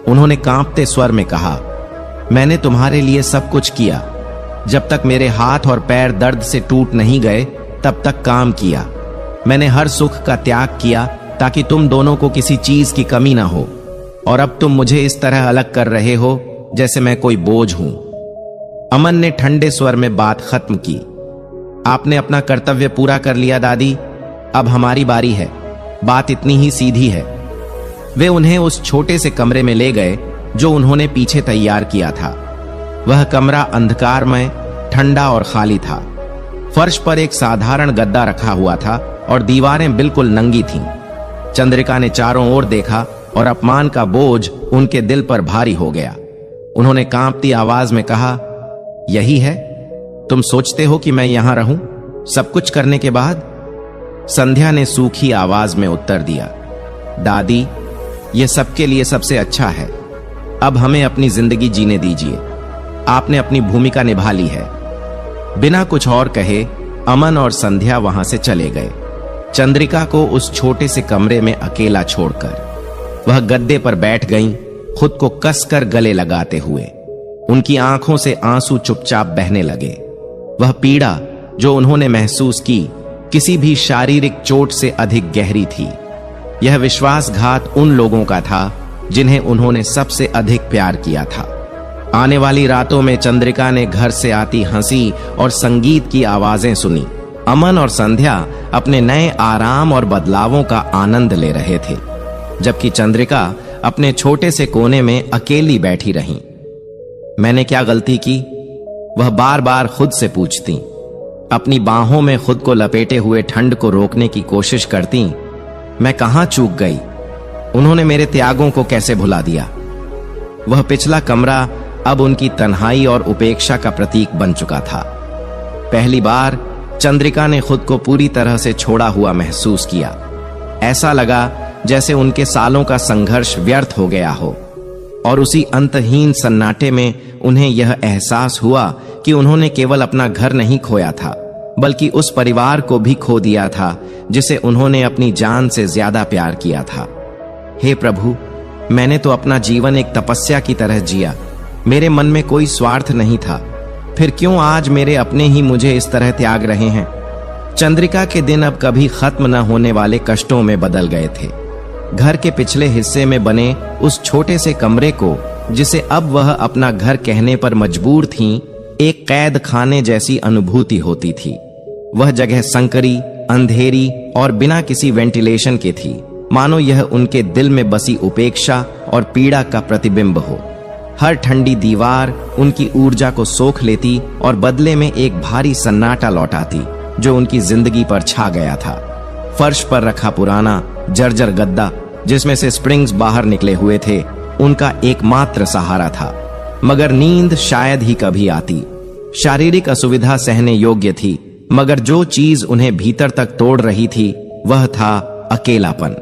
उन्होंने कांपते स्वर में कहा, मैंने तुम्हारे लिए सब कुछ किया। जब तक मेरे हाथ और पैर दर्द से टूट नहीं गए तब तक काम किया। मैंने हर सुख का त्याग किया ताकि तुम दोनों को किसी चीज की कमी ना हो, और अब तुम मुझे इस तरह अलग कर रहे हो जैसे मैं कोई बोझ हूं। अमन ने ठंडे स्वर में बात खत्म की। आपने अपना कर्तव्य पूरा कर लिया दादी, अब हमारी बारी है। बात इतनी ही सीधी है। वे उन्हें उस छोटे से कमरे में ले गए जो उन्होंने पीछे तैयार किया था। वह कमरा अंधकारमय, ठंडा और खाली था। फर्श पर एक साधारण गद्दा रखा हुआ था और दीवारें बिल्कुल नंगी थीं। चंद्रिका ने चारों ओर देखा और अपमान का बोझ उनके दिल पर भारी हो गया। उन्होंने कांपती आवाज में कहा, यही है? तुम सोचते हो कि मैं यहां रहूं सब कुछ करने के बाद? संध्या ने सूखी आवाज में उत्तर दिया, दादी, यह सबके लिए सबसे अच्छा है। अब हमें अपनी जिंदगी जीने दीजिए। आपने अपनी भूमिका निभा ली है। बिना कुछ और कहे अमन और संध्या वहां से चले गए, चंद्रिका को उस छोटे से कमरे में अकेला छोड़कर। वह गद्दे पर बैठ गईं, खुद को कसकर गले लगाते हुए। उनकी आंखों से आंसू चुपचाप बहने लगे। वह पीड़ा जो उन्होंने महसूस की किसी भी शारीरिक चोट से अधिक गहरी थी। यह विश्वासघात उन लोगों का था जिन्हें उन्होंने सबसे अधिक प्यार किया था। आने वाली रातों में चंद्रिका ने घर से आती हंसी और संगीत की आवाजें सुनी। अमन और संध्या अपने नए आराम और बदलावों का आनंद ले रहे थे, जबकि चंद्रिका अपने छोटे से कोने में अकेली बैठी रही। मैंने क्या गलती की? वह बार बार खुद से पूछती। अपनी बाहों में खुद को लपेटे हुए ठंड को रोकने की कोशिश करती। मैं कहां चूक गई? उन्होंने मेरे त्यागों को कैसे भुला दिया? वह पिछला कमरा अब उनकी तन्हाई और उपेक्षा का प्रतीक बन चुका था। पहली बार चंद्रिका ने खुद को पूरी तरह से छोड़ा हुआ महसूस किया। ऐसा लगा जैसे उनके सालों का संघर्ष व्यर्थ हो गया हो। और उसी अंतहीन सन्नाटे में उन्हें यह एहसास हुआ कि उन्होंने केवल अपना घर नहीं खोया था, बल्कि उस परिवार को भी खो दिया था जिसे उन्होंने अपनी जान से ज्यादा प्यार किया था। हे प्रभु, मैंने तो अपना जीवन एक तपस्या की तरह जिया। मेरे मन में कोई स्वार्थ नहीं था, फिर क्यों आज मेरे अपने ही मुझे इस तरह त्याग रहे हैं? चंद्रिका के दिन अब कभी खत्म न होने वाले कष्टों में बदल गए थे। घर के पिछले हिस्से में बने उस छोटे से कमरे को, जिसे अब वह अपना घर कहने पर मजबूर थीं, एक कैद खाने जैसी अनुभूति होती थी। वह जगह संकरी, अंधेरी और बिना किसी वेंटिलेशन के थी, मानो यह उनके दिल में बसी उपेक्षा और पीड़ा का प्रतिबिंब हो। हर ठंडी दीवार उनकी ऊर्जा को सोख लेती और बदले में एक भारी सन्नाटा लौटाती जो उनकी जिंदगी पर छा गया था। फर्श पर रखा पुराना जर्जर गद्दा, जिसमें से स्प्रिंग्स बाहर निकले हुए थे, उनका एकमात्र सहारा था। मगर नींद शायद ही कभी आती। शारीरिक असुविधा सहने योग्य थी, मगर जो चीज उन्हें भीतर तक तोड़ रही थी वह था अकेलापन।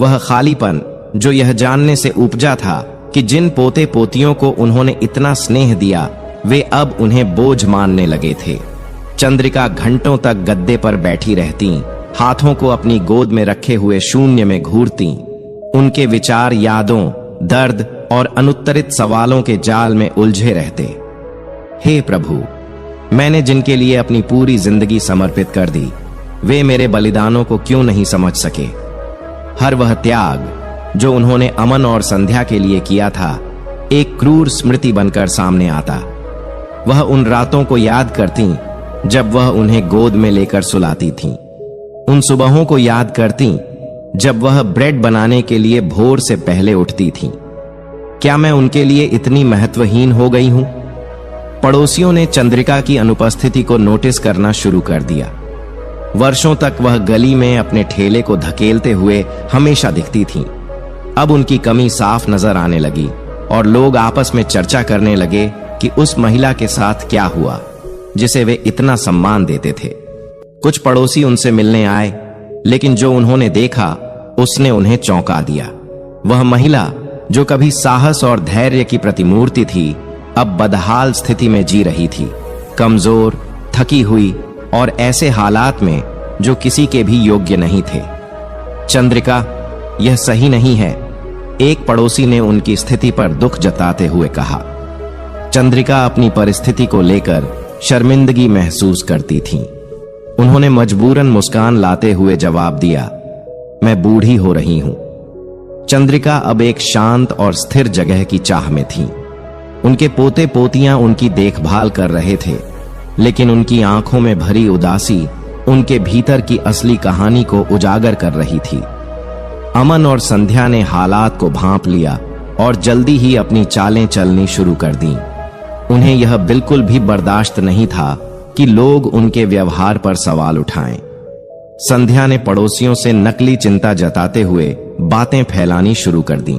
वह खालीपन जो यह जानने से उपजा था कि जिन पोते पोतियों को उन्होंने इतना स्नेह दिया वे अब उन्हें बोझ मानने लगे थे। चंद्रिका घंटों तक गद्दे पर बैठी रहती, हाथों को अपनी गोद में रखे हुए शून्य में घूरती। उनके विचार यादों, दर्द और अनुत्तरित सवालों के जाल में उलझे रहते। हे प्रभु, मैंने जिनके लिए अपनी पूरी जिंदगी समर्पित कर दी, वे मेरे बलिदानों को क्यों नहीं समझ सके? हर वह त्याग जो उन्होंने अमन और संध्या के लिए किया था एक क्रूर स्मृति बनकर सामने आता। वह उन रातों को याद करती जब वह उन्हें गोद में लेकर सुलाती थीं। उन सुबहों को याद करती जब वह ब्रेड बनाने के लिए भोर से पहले उठती थीं। क्या मैं उनके लिए इतनी महत्वहीन हो गई हूं? पड़ोसियों ने चंद्रिका की अनुपस्थिति को नोटिस करना शुरू कर दिया। वर्षों तक वह गली में अपने ठेले को धकेलते हुए हमेशा दिखती थीं। अब उनकी कमी साफ नजर आने लगी और लोग आपस में चर्चा करने लगे कि उस महिला के साथ क्या हुआ जिसे वे इतना सम्मान देते थे। कुछ पड़ोसी उनसे मिलने आए, लेकिन जो उन्होंने देखा उसने उन्हें चौंका दिया। वह महिला जो कभी साहस और धैर्य की प्रतिमूर्ति थी, अब बदहाल स्थिति में जी रही थी, कमजोर, थकी हुई और ऐसे हालात में जो किसी के भी योग्य नहीं थे। चंद्रिका, यह सही नहीं है, एक पड़ोसी ने उनकी स्थिति पर दुख जताते हुए कहा। चंद्रिका अपनी परिस्थिति को लेकर शर्मिंदगी महसूस करती थीं। उन्होंने मजबूरन मुस्कान लाते हुए जवाब दिया, मैं बूढ़ी हो रही हूं। चंद्रिका अब एक शांत और स्थिर जगह की चाह में थीं। उनके पोते पोतियां उनकी देखभाल कर रहे थे, लेकिन उनकी आंखों में भरी उदासी उनके भीतर की असली कहानी को उजागर कर रही थी। अमन और संध्या ने हालात को भांप लिया और जल्दी ही अपनी चालें चलनी शुरू कर दी। उन्हें यह बिल्कुल भी बर्दाश्त नहीं था कि लोग उनके व्यवहार पर सवाल उठाएं। संध्या ने पड़ोसियों से नकली चिंता जताते हुए बातें फैलानी शुरू कर दी।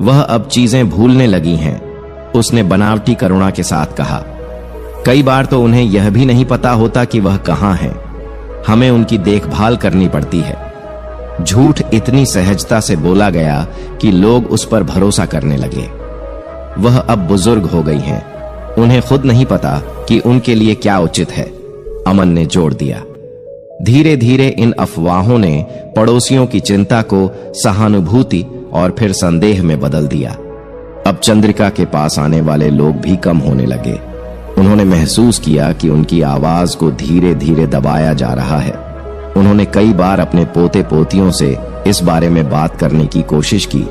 वह अब चीजें भूलने लगी हैं, उसने बनावटी करुणा के साथ कहा। कई बार तो उन्हें यह भी नहीं पता होता कि वह कहां है। हमें उनकी देखभाल करनी पड़ती है। झूठ इतनी सहजता से बोला गया कि लोग उस पर भरोसा करने लगे। वह अब बुजुर्ग हो गई हैं, उन्हें खुद नहीं पता कि उनके लिए क्या उचित है, अमन ने जोड़ दिया। धीरे धीरे इन अफवाहों ने पड़ोसियों की चिंता को सहानुभूति और फिर संदेह में बदल दिया। अब चंद्रिका के पास आने वाले लोग भी कम होने लगे। उन्होंने महसूस किया कि उनकी आवाज को धीरे धीरे दबाया जा रहा है। उन्होंने कई बार अपने पोते पोतियों से इस बारे में बात करने की कोशिश की,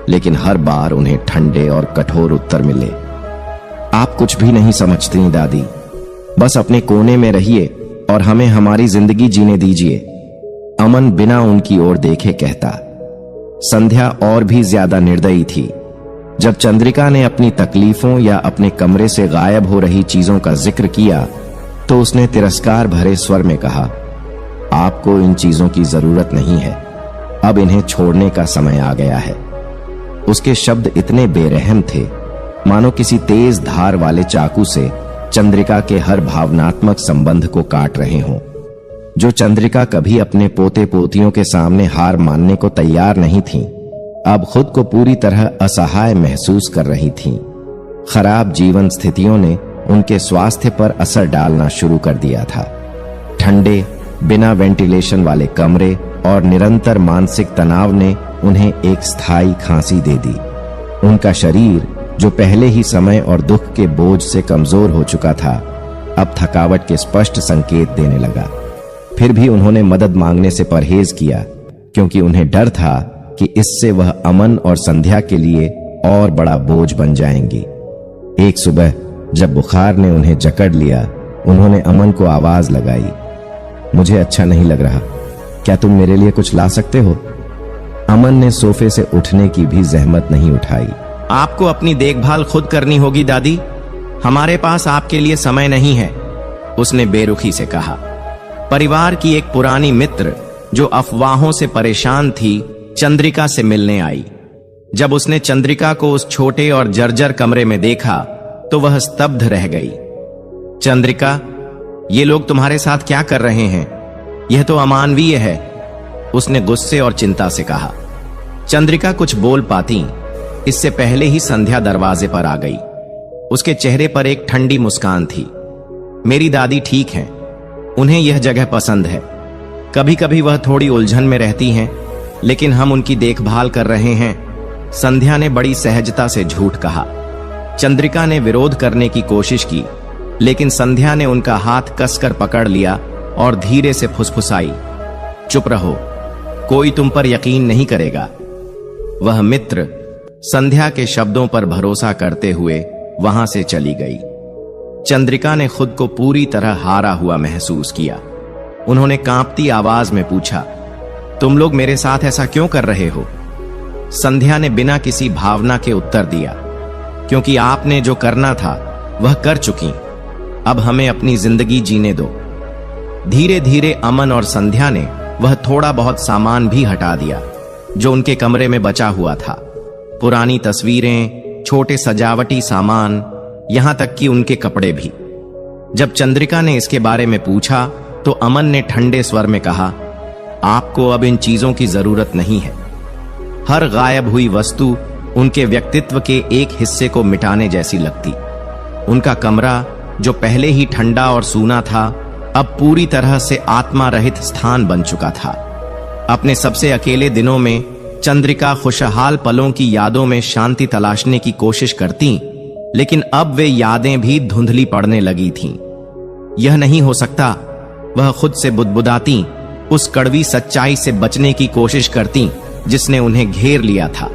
लेकिन हर बार उन्हें ठंडे और कठोर उत्तर मिले। आप कुछ भी नहीं समझती दादी, बस अपने कोने में रहिए और हमें हमारी जिंदगी जीने दीजिए, अमन बिना उनकी ओर देखे कहता। संध्या और भी ज्यादा निर्दयी थी। जब चंद्रिका ने अपनी तकलीफों या अपने कमरे से गायब हो रही चीजों का जिक्र किया तो उसने तिरस्कार भरे स्वर में कहा, आपको इन चीजों की जरूरत नहीं है, अब इन्हें छोड़ने का समय आ गया है। उसके शब्द इतने बेरहम थे मानो किसी तेज धार वाले चाकू से चंद्रिका के हर भावनात्मक संबंध को काट रहे हों। जो चंद्रिका कभी अपने पोते पोतियों के सामने हार मानने को तैयार नहीं थी, अब खुद को पूरी तरह असहाय महसूस कर रही थीं। खराब जीवन स्थितियों ने उनके स्वास्थ्य पर असर डालना शुरू कर दिया था। ठंडे, बिना वेंटिलेशन वाले कमरे और निरंतर मानसिक तनाव ने उन्हें एक स्थायी खांसी दे दी। उनका शरीर, जो पहले ही समय और दुख के बोझ से कमजोर हो चुका था, अब थकावट के स्पष्ट संकेत देने लगा। फिर भी उन्होंने मदद मांगने से परहेज किया, क्योंकि उन्हें डर था कि इससे वह अमन और संध्या के लिए और बड़ा बोझ बन जाएंगी। एक सुबह जब बुखार ने उन्हें जकड़ लिया, उन्होंने अमन को आवाज लगाई, मुझे अच्छा नहीं लग रहा, क्या तुम मेरे लिए कुछ ला सकते हो? अमन ने सोफे से उठने की भी जहमत नहीं उठाई। आपको अपनी देखभाल खुद करनी होगी दादी, हमारे पास आपके लिए समय नहीं है, उसने बेरुखी से कहा। परिवार की एक पुरानी मित्र जो अफवाहों से परेशान थी, चंद्रिका से मिलने आई। जब उसने चंद्रिका को उस छोटे और जर्जर कमरे में देखा तो वह स्तब्ध रह गई। चंद्रिका, ये लोग तुम्हारे साथ क्या कर रहे हैं? यह तो अमानवीय है, उसने गुस्से और चिंता से कहा। चंद्रिका कुछ बोल पाती इससे पहले ही संध्या दरवाजे पर आ गई। उसके चेहरे पर एक ठंडी मुस्कान थी। मेरी दादी ठीक हैं, उन्हें यह जगह पसंद है। कभी कभी वह थोड़ी उलझन में रहती हैं, लेकिन हम उनकी देखभाल कर रहे हैं, संध्या ने बड़ी सहजता से झूठ कहा। चंद्रिका ने विरोध करने की कोशिश की, लेकिन संध्या ने उनका हाथ कसकर पकड़ लिया और धीरे से फुसफुसाई, चुप रहो, कोई तुम पर यकीन नहीं करेगा। वह मित्र संध्या के शब्दों पर भरोसा करते हुए वहां से चली गई। चंद्रिका ने खुद को पूरी तरह हारा हुआ महसूस किया। उन्होंने कांपती आवाज में पूछा, तुम लोग मेरे साथ ऐसा क्यों कर रहे हो? संध्या ने बिना किसी भावना के उत्तर दिया, क्योंकि आपने जो करना था वह कर चुकी, अब हमें अपनी जिंदगी जीने दो। धीरे धीरे अमन और संध्या ने वह थोड़ा बहुत सामान भी हटा दिया जो उनके कमरे में बचा हुआ था। पुरानी तस्वीरें, छोटे सजावटी सामान, यहां तक कि उनके कपड़े भी। जब चंद्रिका ने इसके बारे में पूछा तो अमन ने ठंडे स्वर में कहा, आपको अब इन चीजों की जरूरत नहीं है। हर गायब हुई वस्तु उनके व्यक्तित्व के एक हिस्से को मिटाने जैसी लगती। उनका कमरा, जो पहले ही ठंडा और सूना था, अब पूरी तरह से आत्मा रहित स्थान बन चुका था। अपने सबसे अकेले दिनों में चंद्रिका खुशहाल पलों की यादों में शांति तलाशने की कोशिश करती, लेकिन अब वे यादें भी धुंधली पड़ने लगी थीं। यह नहीं हो सकता, वह खुद से बुदबुदाती, उस कड़वी सच्चाई से बचने की कोशिश करती जिसने उन्हें घेर लिया था।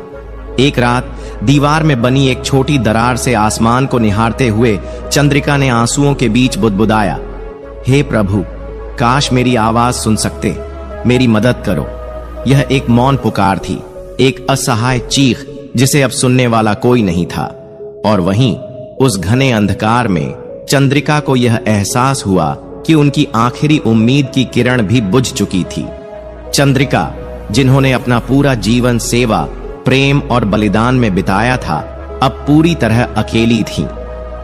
एक रात दीवार में बनी एक छोटी दरार से आसमान को निहारते हुए चंद्रिका ने आंसुओं के बीच बुदबुदाया, हे प्रभु, काश मेरी आवाज सुन सकते, मेरी मदद करो। यह एक मौन पुकार थी, एक असहाय चीख जिसे अब सुनने वाला कोई नहीं था। और वहीं उस घने अंधकार में चंद्रिका को यह एहसास हुआ कि उनकी आखिरी उम्मीद की किरण भी बुझ चुकी थी। चंद्रिका, जिन्होंने अपना पूरा जीवन सेवा, प्रेम और बलिदान में बिताया था, अब पूरी तरह अकेली थीं।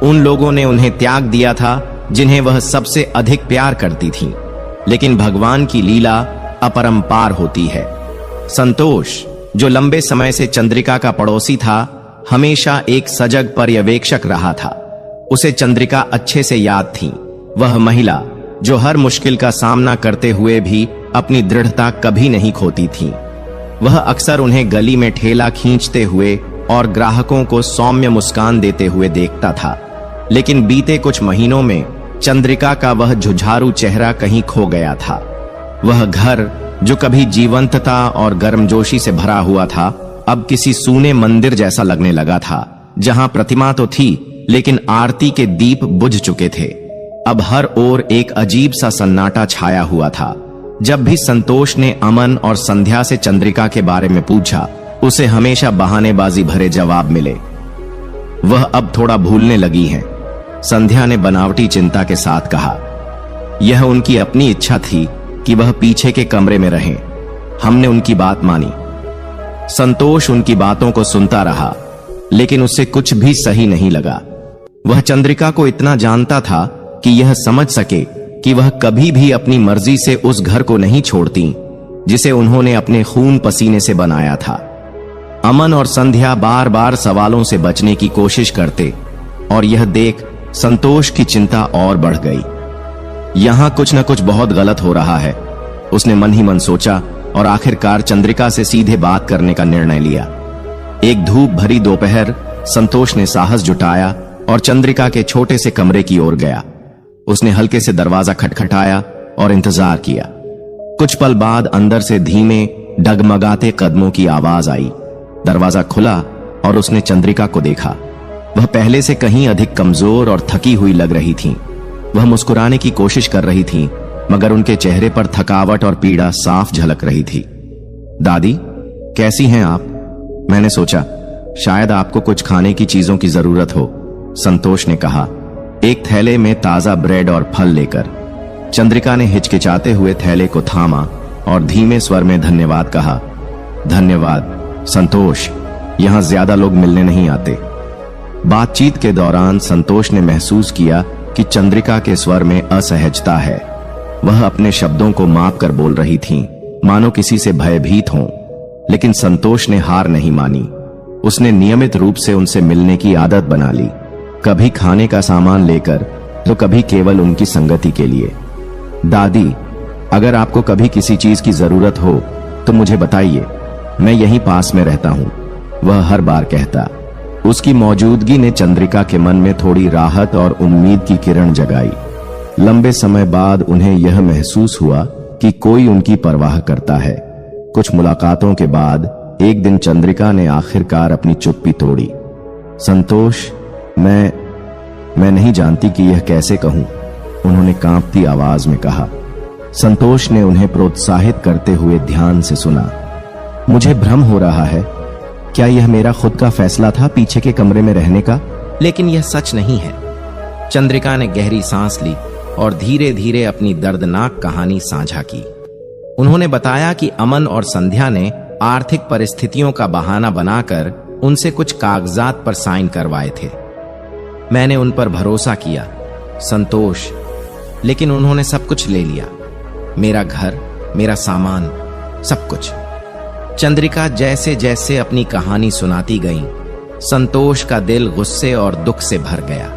उन लोगों ने उन्हें त्याग दिया था जिन्हें वह सबसे अधिक प्यार करती थीं। लेकिन भगवान की लीला अपरंपार होती है। संतोष, जो लंबे समय से चंद्रिका का पड़ोसी था, हमेशा एक सजग पर्यवेक्षक रहा था। उसे चंद्रिका अच्छे से याद थी। वह महिला जो हर मुश्किल का सामना करते हुए भी अपनी दृढ़ता कभी नहीं खोती थी। वह अक्सर उन्हें गली में ठेला खींचते हुए और ग्राहकों को सौम्य मुस्कान देते हुए देखता था। लेकिन बीते कुछ महीनों में चंद्रिका का वह जुझारू चेहरा कहीं खो गया था। वह घर जो कभी जीवंतता और गर्मजोशी से भरा हुआ था, अब किसी सूने मंदिर जैसा लगने लगा था, जहां प्रतिमा तो थी लेकिन आरती के दीप बुझ चुके थे। अब हर ओर एक अजीब सा सन्नाटा छाया हुआ था। जब भी संतोष ने अमन और संध्या से चंद्रिका के बारे में पूछा, उसे हमेशा बहानेबाजी भरे जवाब मिले। वह अब थोड़ा भूलने लगी हैं। संध्या ने बनावटी चिंता के साथ कहा, यह उनकी अपनी इच्छा थी कि वह पीछे के कमरे में रहें। हमने उनकी बात मानी। संतोष उनकी बातों को सुनता रहा, लेकिन उसे कुछ भी सही नहीं लगा। वह चंद्रिका को इतना जानता था कि यह समझ सके कि वह कभी भी अपनी मर्जी से उस घर को नहीं छोड़ती जिसे उन्होंने अपने खून पसीने से बनाया था। अमन और संध्या बार बार सवालों से बचने की कोशिश करते और यह देख संतोष की चिंता और बढ़ गई। यहां कुछ न कुछ बहुत गलत हो रहा है, उसने मन ही मन सोचा और आखिरकार चंद्रिका से सीधे बात करने का निर्णय लिया। एक धूप भरी दोपहर संतोष ने साहस जुटाया और चंद्रिका के छोटे से कमरे की ओर गया। उसने हल्के से दरवाजा खटखटाया और इंतजार किया। कुछ पल बाद अंदर से धीमे डगमगाते कदमों की आवाज आई। दरवाजा खुला और उसने चंद्रिका को देखा। वह पहले से कहीं अधिक कमजोर और थकी हुई लग रही थी। वह मुस्कुराने की कोशिश कर रही थी, मगर उनके चेहरे पर थकावट और पीड़ा साफ झलक रही थी। दादी, कैसी हैं आप? मैंने सोचा शायद आपको कुछ खाने की चीजों की जरूरत हो, संतोष ने कहा, एक थैले में ताजा ब्रेड और फल लेकर। चंद्रिका ने हिचकिचाते हुए थैले को थामा और धीमे स्वर में धन्यवाद कहा। धन्यवाद संतोष, यहां ज्यादा लोग मिलने नहीं आते। बातचीत के दौरान संतोष ने महसूस किया कि चंद्रिका के स्वर में असहजता है। वह अपने शब्दों को माप कर बोल रही थी, मानो किसी से भयभीत हो। लेकिन संतोष ने हार नहीं मानी। उसने नियमित रूप से उनसे मिलने की आदत बना ली, कभी खाने का सामान लेकर तो कभी केवल उनकी संगति के लिए। दादी, अगर आपको कभी किसी चीज की जरूरत हो तो मुझे बताइए, मैं यहीं पास में रहता हूं, वह हर बार कहता। उसकी मौजूदगी ने चंद्रिका के मन में थोड़ी राहत और उम्मीद की किरण जगाई। लंबे समय बाद उन्हें यह महसूस हुआ कि कोई उनकी परवाह करता है। कुछ मुलाकातों के बाद एक दिन चंद्रिका ने आखिरकार अपनी चुप्पी तोड़ी। संतोष, मैं नहीं जानती कि यह कैसे कहूं, उन्होंने कांपती आवाज में कहा। संतोष ने उन्हें प्रोत्साहित करते हुए ध्यान से सुना। मुझे भ्रम हो रहा है, क्या यह मेरा खुद का फैसला था पीछे के कमरे में रहने का? लेकिन यह सच नहीं है। चंद्रिका ने गहरी सांस ली और धीरे धीरे अपनी दर्दनाक कहानी साझा की। उन्होंने बताया कि अमन और संध्या ने आर्थिक परिस्थितियों का बहाना बनाकर उनसे कुछ कागजात पर साइन करवाए थे। मैंने उन पर भरोसा किया संतोष, लेकिन उन्होंने सब कुछ ले लिया, मेरा घर, मेरा सामान, सब कुछ। चंद्रिका जैसे जैसे अपनी कहानी सुनाती गई, संतोष का दिल गुस्से और दुख से भर गया।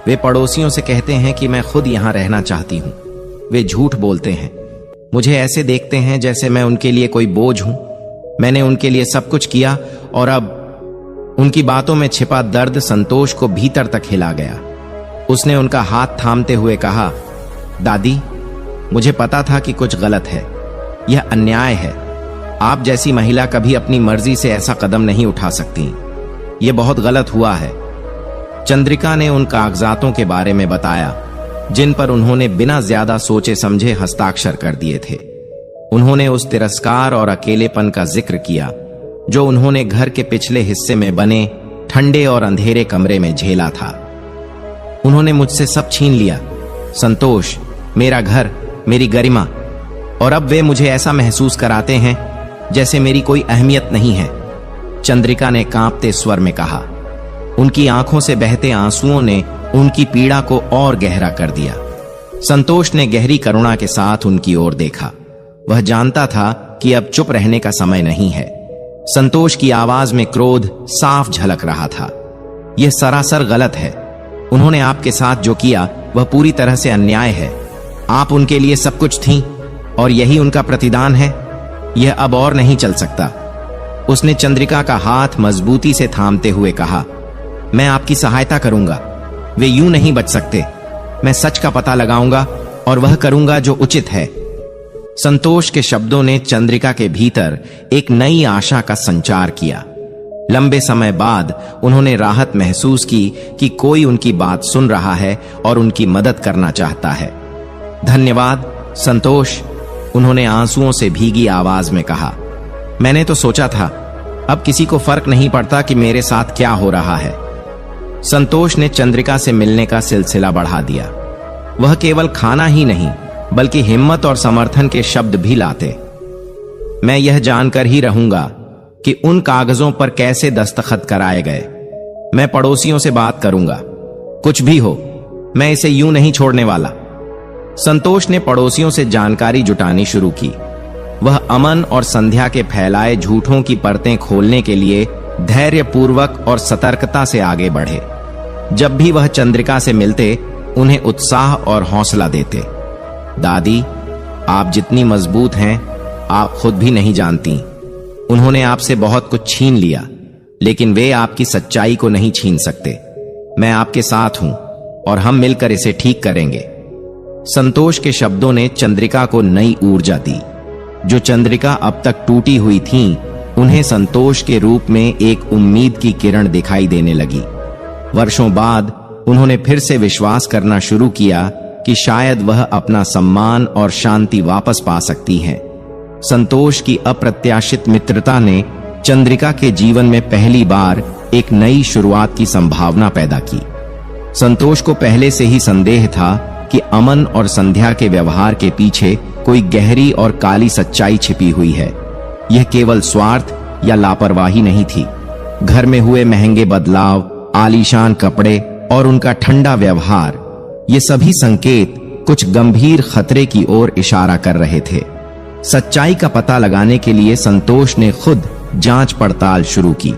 वे पड़ोसियों से कहते हैं कि मैं खुद यहां रहना चाहती हूं। वे झूठ बोलते हैं, मुझे ऐसे देखते हैं जैसे मैं उनके लिए कोई बोझ हूं। मैंने उनके लिए सब कुछ किया और अब उनकी बातों में छिपा दर्द संतोष को भीतर तक हिला गया। उसने उनका हाथ थामते हुए कहा, दादी, मुझे पता था कि कुछ गलत है, यह अन्याय है। आप जैसी महिला कभी अपनी मर्जी से ऐसा कदम नहीं उठा सकती। यह बहुत गलत हुआ है। चंद्रिका ने उन कागजातों के बारे में बताया जिन पर उन्होंने बिना ज्यादा सोचे समझे हस्ताक्षर कर दिए थे। उन्होंने उस तिरस्कार और अकेलेपन का जिक्र किया जो उन्होंने घर के पिछले हिस्से में बने ठंडे और अंधेरे कमरे में झेला था। उन्होंने मुझसे सब छीन लिया संतोष, मेरा घर, मेरी गरिमा, और अब वे मुझे ऐसा महसूस कराते हैं जैसे मेरी कोई अहमियत नहीं है, चंद्रिका ने कांपते स्वर में कहा। उनकी आंखों से बहते आंसुओं ने उनकी पीड़ा को और गहरा कर दिया। संतोष ने गहरी करुणा के साथ उनकी ओर देखा। वह जानता था कि अब चुप रहने का समय नहीं है। संतोष की आवाज में क्रोध साफ झलक रहा था। यह सरासर गलत है। उन्होंने आपके साथ जो किया वह पूरी तरह से अन्याय है। आप उनके लिए सब कुछ थीं और यही उनका प्रतिदान है। यह अब और नहीं चल सकता। उसने चंद्रिका का हाथ मजबूती से थामते हुए कहा, मैं आपकी सहायता करूंगा। वे यूं नहीं बच सकते। मैं सच का पता लगाऊंगा और वह करूंगा जो उचित है। संतोष के शब्दों ने चंद्रिका के भीतर एक नई आशा का संचार किया। लंबे समय बाद उन्होंने राहत महसूस की कि कोई उनकी बात सुन रहा है और उनकी मदद करना चाहता है। धन्यवाद संतोष, उन्होंने आंसुओं से भीगी आवाज में कहा। मैंने तो सोचा था अब किसी को फर्क नहीं पड़ता कि मेरे साथ क्या हो रहा है। संतोष ने चंद्रिका से मिलने का सिलसिला बढ़ा दिया। वह केवल खाना ही नहीं बल्कि हिम्मत और समर्थन के शब्द भी लाते। मैं यह जानकर ही रहूंगा कि उन कागजों पर कैसे दस्तखत कराए गए। मैं पड़ोसियों से बात करूंगा। कुछ भी हो, मैं इसे यूं नहीं छोड़ने वाला। संतोष ने पड़ोसियों से जानकारी जुटानी शुरू की। वह अमन और संध्या के फैलाए झूठों की परतें खोलने के लिए धैर्यपूर्वक और सतर्कता से आगे बढ़े। जब भी वह चंद्रिका से मिलते उन्हें उत्साह और हौसला देते। दादी, आप जितनी मजबूत हैं आप खुद भी नहीं जानती। उन्होंने आपसे बहुत कुछ छीन लिया, लेकिन वे आपकी सच्चाई को नहीं छीन सकते। मैं आपके साथ हूं और हम मिलकर इसे ठीक करेंगे। संतोष के शब्दों ने चंद्रिका को नई ऊर्जा दी। जो चंद्रिका अब तक टूटी हुई थीं, उन्हें संतोष के रूप में एक उम्मीद की किरण दिखाई देने लगी। वर्षों बाद उन्होंने फिर से विश्वास करना शुरू किया कि शायद वह अपना सम्मान और शांति वापस पा सकती हैं। संतोष की अप्रत्याशित मित्रता ने चंद्रिका के जीवन में पहली बार एक नई शुरुआत की संभावना पैदा की। संतोष को पहले से ही संदेह था कि अमन और संध्या के व्यवहार के पीछे कोई गहरी और काली सच्चाई छिपी हुई है। यह केवल स्वार्थ या लापरवाही नहीं थी। घर में हुए महंगे बदलाव, आलीशान कपड़े और उनका ठंडा व्यवहार, ये सभी संकेत कुछ गंभीर खतरे की ओर इशारा कर रहे थे। सच्चाई का पता लगाने के लिए संतोष ने खुद जांच पड़ताल शुरू की।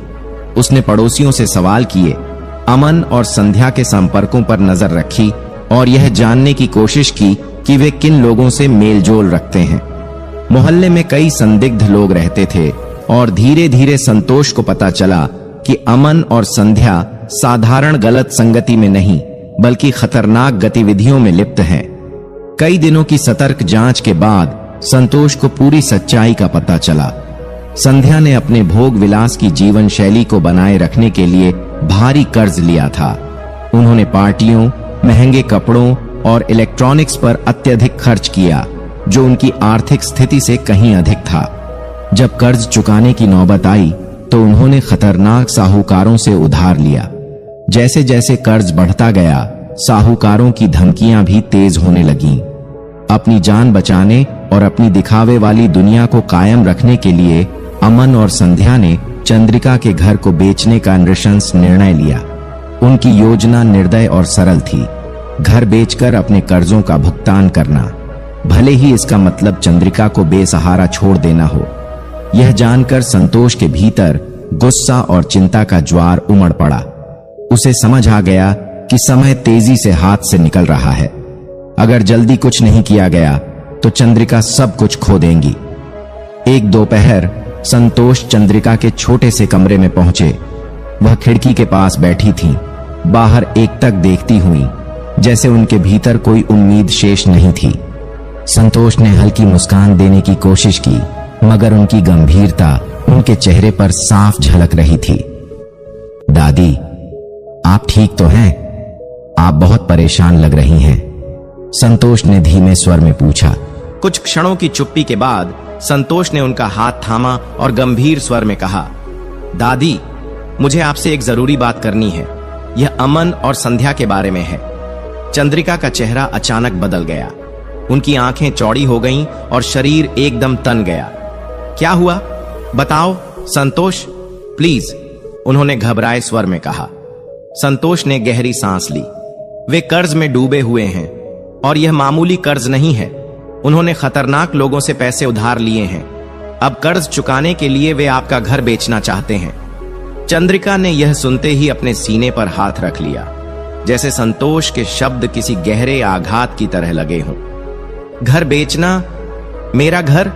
उसने पड़ोसियों से सवाल किए, अमन और संध्या के संपर्कों पर नजर रखी और यह जानने की कोशिश की कि वे किन लोगों से मेलजोल रखते हैं। मोहल्ले में कई संदिग्ध लोग रहते थे और धीरे धीरे संतोष को पता चला कि अमन और संध्या साधारण गलत संगति में नहीं बल्कि खतरनाक गतिविधियों में लिप्त हैं। कई दिनों की सतर्क जांच के बाद संतोष को पूरी सच्चाई का पता चला। संध्या ने अपने भोग विलास की जीवन शैली को बनाए रखने के लिए भारी कर्ज लिया था। उन्होंने पार्टियों, महंगे कपड़ों और इलेक्ट्रॉनिक्स पर अत्यधिक खर्च किया, जो उनकी आर्थिक स्थिति से कहीं अधिक था। जब कर्ज चुकाने की नौबत आई तो उन्होंने खतरनाक साहूकारों से उधार लिया। जैसे जैसे कर्ज बढ़ता गया, साहूकारों की धमकियां भी तेज होने लगीं। अपनी जान बचाने और अपनी दिखावे वाली दुनिया को कायम रखने के लिए अमन और संध्या ने चंद्रिका के घर को बेचने का नृशंस निर्णय लिया। उनकी योजना निर्दय और सरल थी, घर बेचकर अपने कर्जों का भुगतान करना, भले ही इसका मतलब चंद्रिका को बेसहारा छोड़ देना हो। यह जानकर संतोष के भीतर गुस्सा और चिंता का ज्वार उमड़ पड़ा। उसे समझ आ गया कि समय तेजी से हाथ से निकल रहा है। अगर जल्दी कुछ नहीं किया गया तो चंद्रिका सब कुछ खो देंगी। एक दोपहर संतोष चंद्रिका के छोटे से कमरे में पहुंचे। वह खिड़की के पास बैठी थीं, बाहर एकटक देखती हुई, जैसे उनके भीतर कोई उम्मीद शेष नहीं थी। संतोष ने हल्की मुस्कान देने की कोशिश की, मगर उनकी गंभीरता उनके चेहरे पर साफ झलक रही थी। दादी, आप ठीक तो हैं? आप बहुत परेशान लग रही हैं, संतोष ने धीमे स्वर में पूछा। कुछ क्षणों की चुप्पी के बाद संतोष ने उनका हाथ थामा और गंभीर स्वर में कहा, दादी, मुझे आपसे एक जरूरी बात करनी है। यह अमन और संध्या के बारे में है। चंद्रिका का चेहरा अचानक बदल गया। उनकी आंखें चौड़ी हो गईं और शरीर एकदम तन गया। क्या हुआ? बताओ संतोष, प्लीज, उन्होंने घबराए स्वर में कहा। संतोष ने गहरी सांस ली। वे कर्ज में डूबे हुए हैं और यह मामूली कर्ज नहीं है। उन्होंने खतरनाक लोगों से पैसे उधार लिए हैं। अब कर्ज चुकाने के लिए वे आपका घर बेचना चाहते हैं। चंद्रिका ने यह सुनते ही अपने सीने पर हाथ रख लिया, जैसे संतोष के शब्द किसी गहरे आघात की तरह लगे हों। घर बेचना? मेरा घर?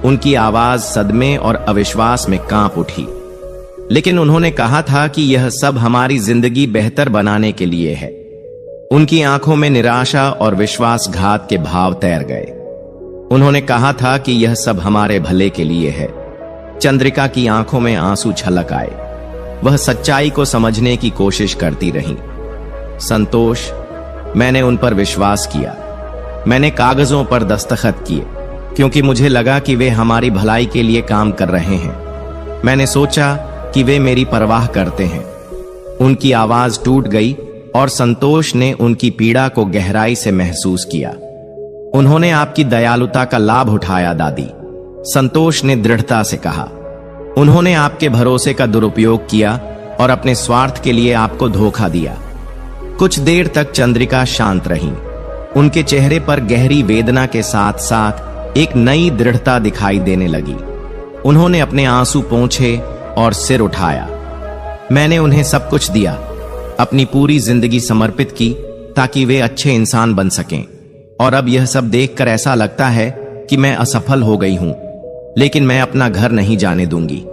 उनकी आवाज सदमे और अविश्वास में कांप उठी। लेकिन उन्होंने कहा था कि यह सब हमारी जिंदगी बेहतर बनाने के लिए है। उनकी आंखों में निराशा और विश्वासघात के भाव तैर गए। उन्होंने कहा था कि यह सब हमारे भले के लिए है। चंद्रिका की आंखों में आंसू छलक आए। वह सच्चाई को समझने की कोशिश करती रही। संतोष, मैंने उन पर विश्वास किया। मैंने कागजों पर दस्तखत किए क्योंकि मुझे लगा कि वे हमारी भलाई के लिए काम कर रहे हैं। मैंने सोचा कि वे मेरी परवाह करते हैं। उनकी आवाज टूट गई और संतोष ने उनकी पीड़ा को गहराई से महसूस किया। उन्होंने आपकी दयालुता का लाभ उठाया दादी, संतोष ने दृढ़ता से कहा। उन्होंने आपके भरोसे का दुरुपयोग किया और अपने स्वार्थ के लिए आपको धोखा दिया। कुछ देर तक चंद्रिका शांत रही। उनके चेहरे पर गहरी वेदना के साथ साथ एक नई दृढ़ता दिखाई देने लगी। उन्होंने अपने आंसू पोंछे और सिर उठाया। मैंने उन्हें सब कुछ दिया, अपनी पूरी जिंदगी समर्पित की ताकि वे अच्छे इंसान बन सकें, और अब यह सब देखकर ऐसा लगता है कि मैं असफल हो गई हूं। लेकिन मैं अपना घर नहीं जाने दूंगी।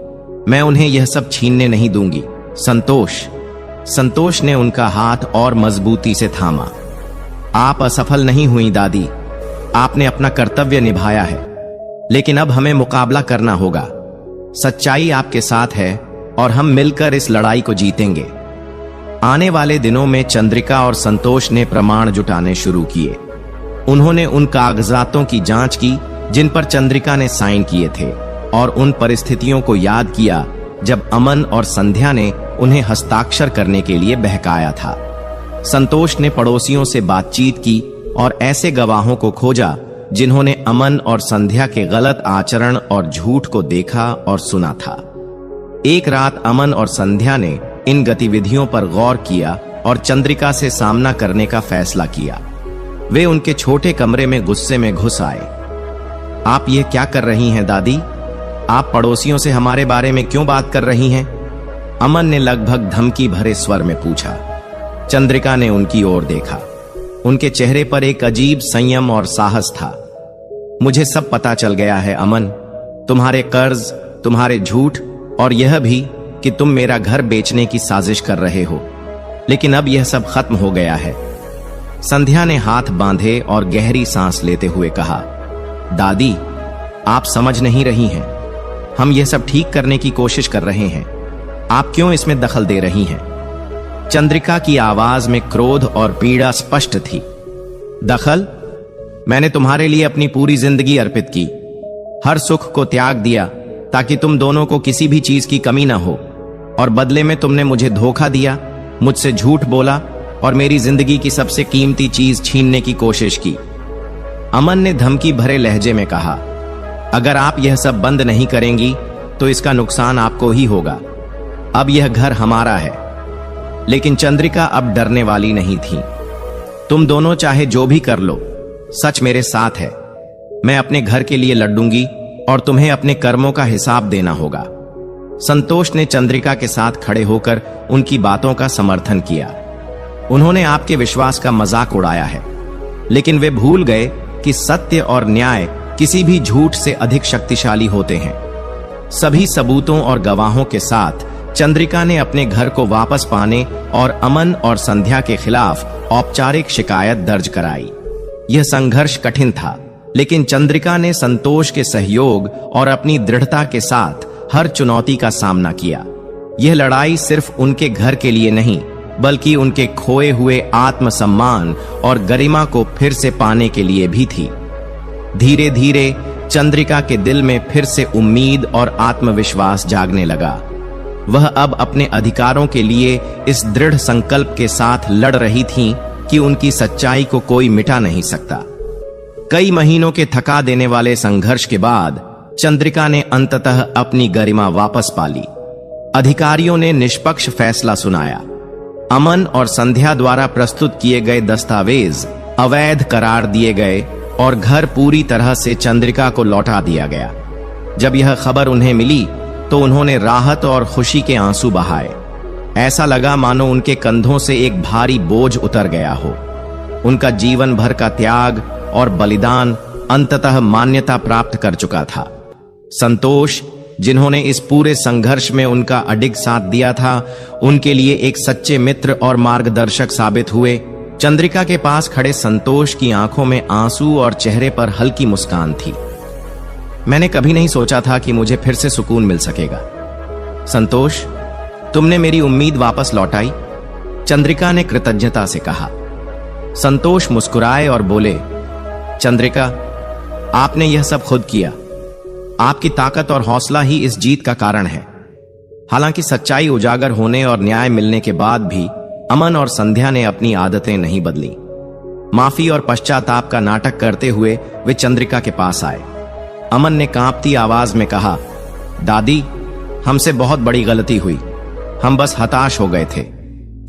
मैं उन्हें यह सब छीनने नहीं दूंगी। संतोष ने उनका हाथ और मजबूती से थामा। आप असफल नहीं हुई दादी, आपने अपना कर्तव्य निभाया है। लेकिन अब हमें मुकाबला करना होगा। सच्चाई आपके साथ है और हम मिलकर इस लड़ाई को जीतेंगे। आने वाले दिनों में चंद्रिका और संतोष ने प्रमाण जुटाने शुरू किए। उन्होंने उन कागजातों की जांच की जिन पर चंद्रिका ने साइन किए थे, और उन परिस्थितियों को याद किया जब अमन और संध्या ने उन्हें हस्ताक्षर करने के लिए बहकाया था। संतोष ने पड़ोसियों से बातचीत की और ऐसे गवाहों को खोजा जिन्होंने अमन और संध्या के गलत आचरण और झूठ को देखा और सुना था। एक रात अमन और संध्या ने इन गतिविधियों पर गौर किया और चंद्रिका से सामना करने का फैसला किया। वे उनके छोटे कमरे में गुस्से में घुस आए। आप ये क्या कर रही हैं दादी? आप पड़ोसियों से हमारे बारे में क्यों बात कर रही हैं? अमन ने लगभग धमकी भरे स्वर में पूछा। चंद्रिका ने उनकी ओर देखा। उनके चेहरे पर एक अजीब संयम और साहस था। मुझे सब पता चल गया है अमन, तुम्हारे कर्ज, तुम्हारे झूठ और यह भी कि तुम मेरा घर बेचने की साजिश कर रहे हो। लेकिन अब यह सब खत्म हो गया है। संध्या ने हाथ बांधे और गहरी सांस लेते हुए कहा, दादी, आप समझ नहीं रही हैं। हम यह सब ठीक करने की कोशिश कर रहे हैं। आप क्यों इसमें दखल दे रही हैं? चंद्रिका की आवाज में क्रोध और पीड़ा स्पष्ट थी। दखल? मैंने तुम्हारे लिए अपनी पूरी जिंदगी अर्पित की, हर सुख को त्याग दिया ताकि तुम दोनों को किसी भी चीज की कमी ना हो, और बदले में तुमने मुझे धोखा दिया, मुझसे झूठ बोला और मेरी जिंदगी की सबसे कीमती चीज छीनने की कोशिश की। अमन ने धमकी भरे लहजे में कहा, अगर आप यह सब बंद नहीं करेंगी तो इसका नुकसान आपको ही होगा। अब यह घर हमारा है। लेकिन चंद्रिका अब डरने वाली नहीं थी। तुम दोनों चाहे जो भी कर लो, सच मेरे साथ है। मैं अपने घर के लिए लड़ूंगी और तुम्हें अपने कर्मों का हिसाब देना होगा। संतोष ने चंद्रिका के साथ खड़े होकर उनकी बातों का समर्थन किया। उन्होंने आपके विश्वास का मजाक उड़ाया है, लेकिन वे भूल गए कि सत्य और न्याय किसी भी झूठ से अधिक शक्तिशाली होते हैं। सभी सबूतों और गवाहों के साथ चंद्रिका ने अपने घर को वापस पाने और अमन और संध्या के खिलाफ औपचारिक शिकायत दर्ज कराई। यह संघर्ष कठिन था, लेकिन चंद्रिका ने संतोष के सहयोग और अपनी दृढ़ता के साथ हर चुनौती का सामना किया। यह लड़ाई सिर्फ उनके घर के लिए नहीं, बल्कि उनके खोए हुए आत्मसम्मान और गरिमा को फिर से पाने के लिए भी थी। धीरे धीरे चंद्रिका के दिल में फिर से उम्मीद और आत्मविश्वास जागने लगा। वह अब अपने अधिकारों के लिए इस दृढ़ संकल्प के साथ लड़ रही थीं कि उनकी सच्चाई को कोई मिटा नहीं सकता। कई महीनों के थका देने वाले संघर्ष के बाद चंद्रिका ने अंततः अपनी गरिमा वापस पा ली। अधिकारियों ने निष्पक्ष फैसला सुनाया। अमन और संध्या द्वारा प्रस्तुत किए गए दस्तावेज अवैध करार दिए गए और घर पूरी तरह से चंद्रिका को लौटा दिया गया। जब यह खबर उन्हें मिली तो उन्होंने राहत और खुशी के आंसू बहाए। ऐसा लगा मानो उनके कंधों से एक भारी बोझ उतर गया हो। उनका जीवन भर का त्याग और बलिदान अंततः मान्यता प्राप्त कर चुका था। संतोष, जिन्होंने इस पूरे संघर्ष में उनका अडिग साथ दिया था, उनके लिए एक सच्चे मित्र और मार्गदर्शक साबित हुए। चंद्रिका के पास खड़े संतोष की आंखों में आंसू और चेहरे पर हल्की मुस्कान थी। मैंने कभी नहीं सोचा था कि मुझे फिर से सुकून मिल सकेगा। संतोष, तुमने मेरी उम्मीद वापस लौटाई, चंद्रिका ने कृतज्ञता से कहा। संतोष मुस्कुराए और बोले, चंद्रिका, आपने यह सब खुद किया। आपकी ताकत और हौसला ही इस जीत का कारण है। हालांकि सच्चाई उजागर होने और न्याय मिलने के बाद भी अमन और संध्या ने अपनी आदतें नहीं बदली। माफी और पश्चाताप का नाटक करते हुए वे चंद्रिका के पास आए। अमन ने कांपती आवाज में कहा, दादी, हमसे बहुत बड़ी गलती हुई। हम बस हताश हो गए थे।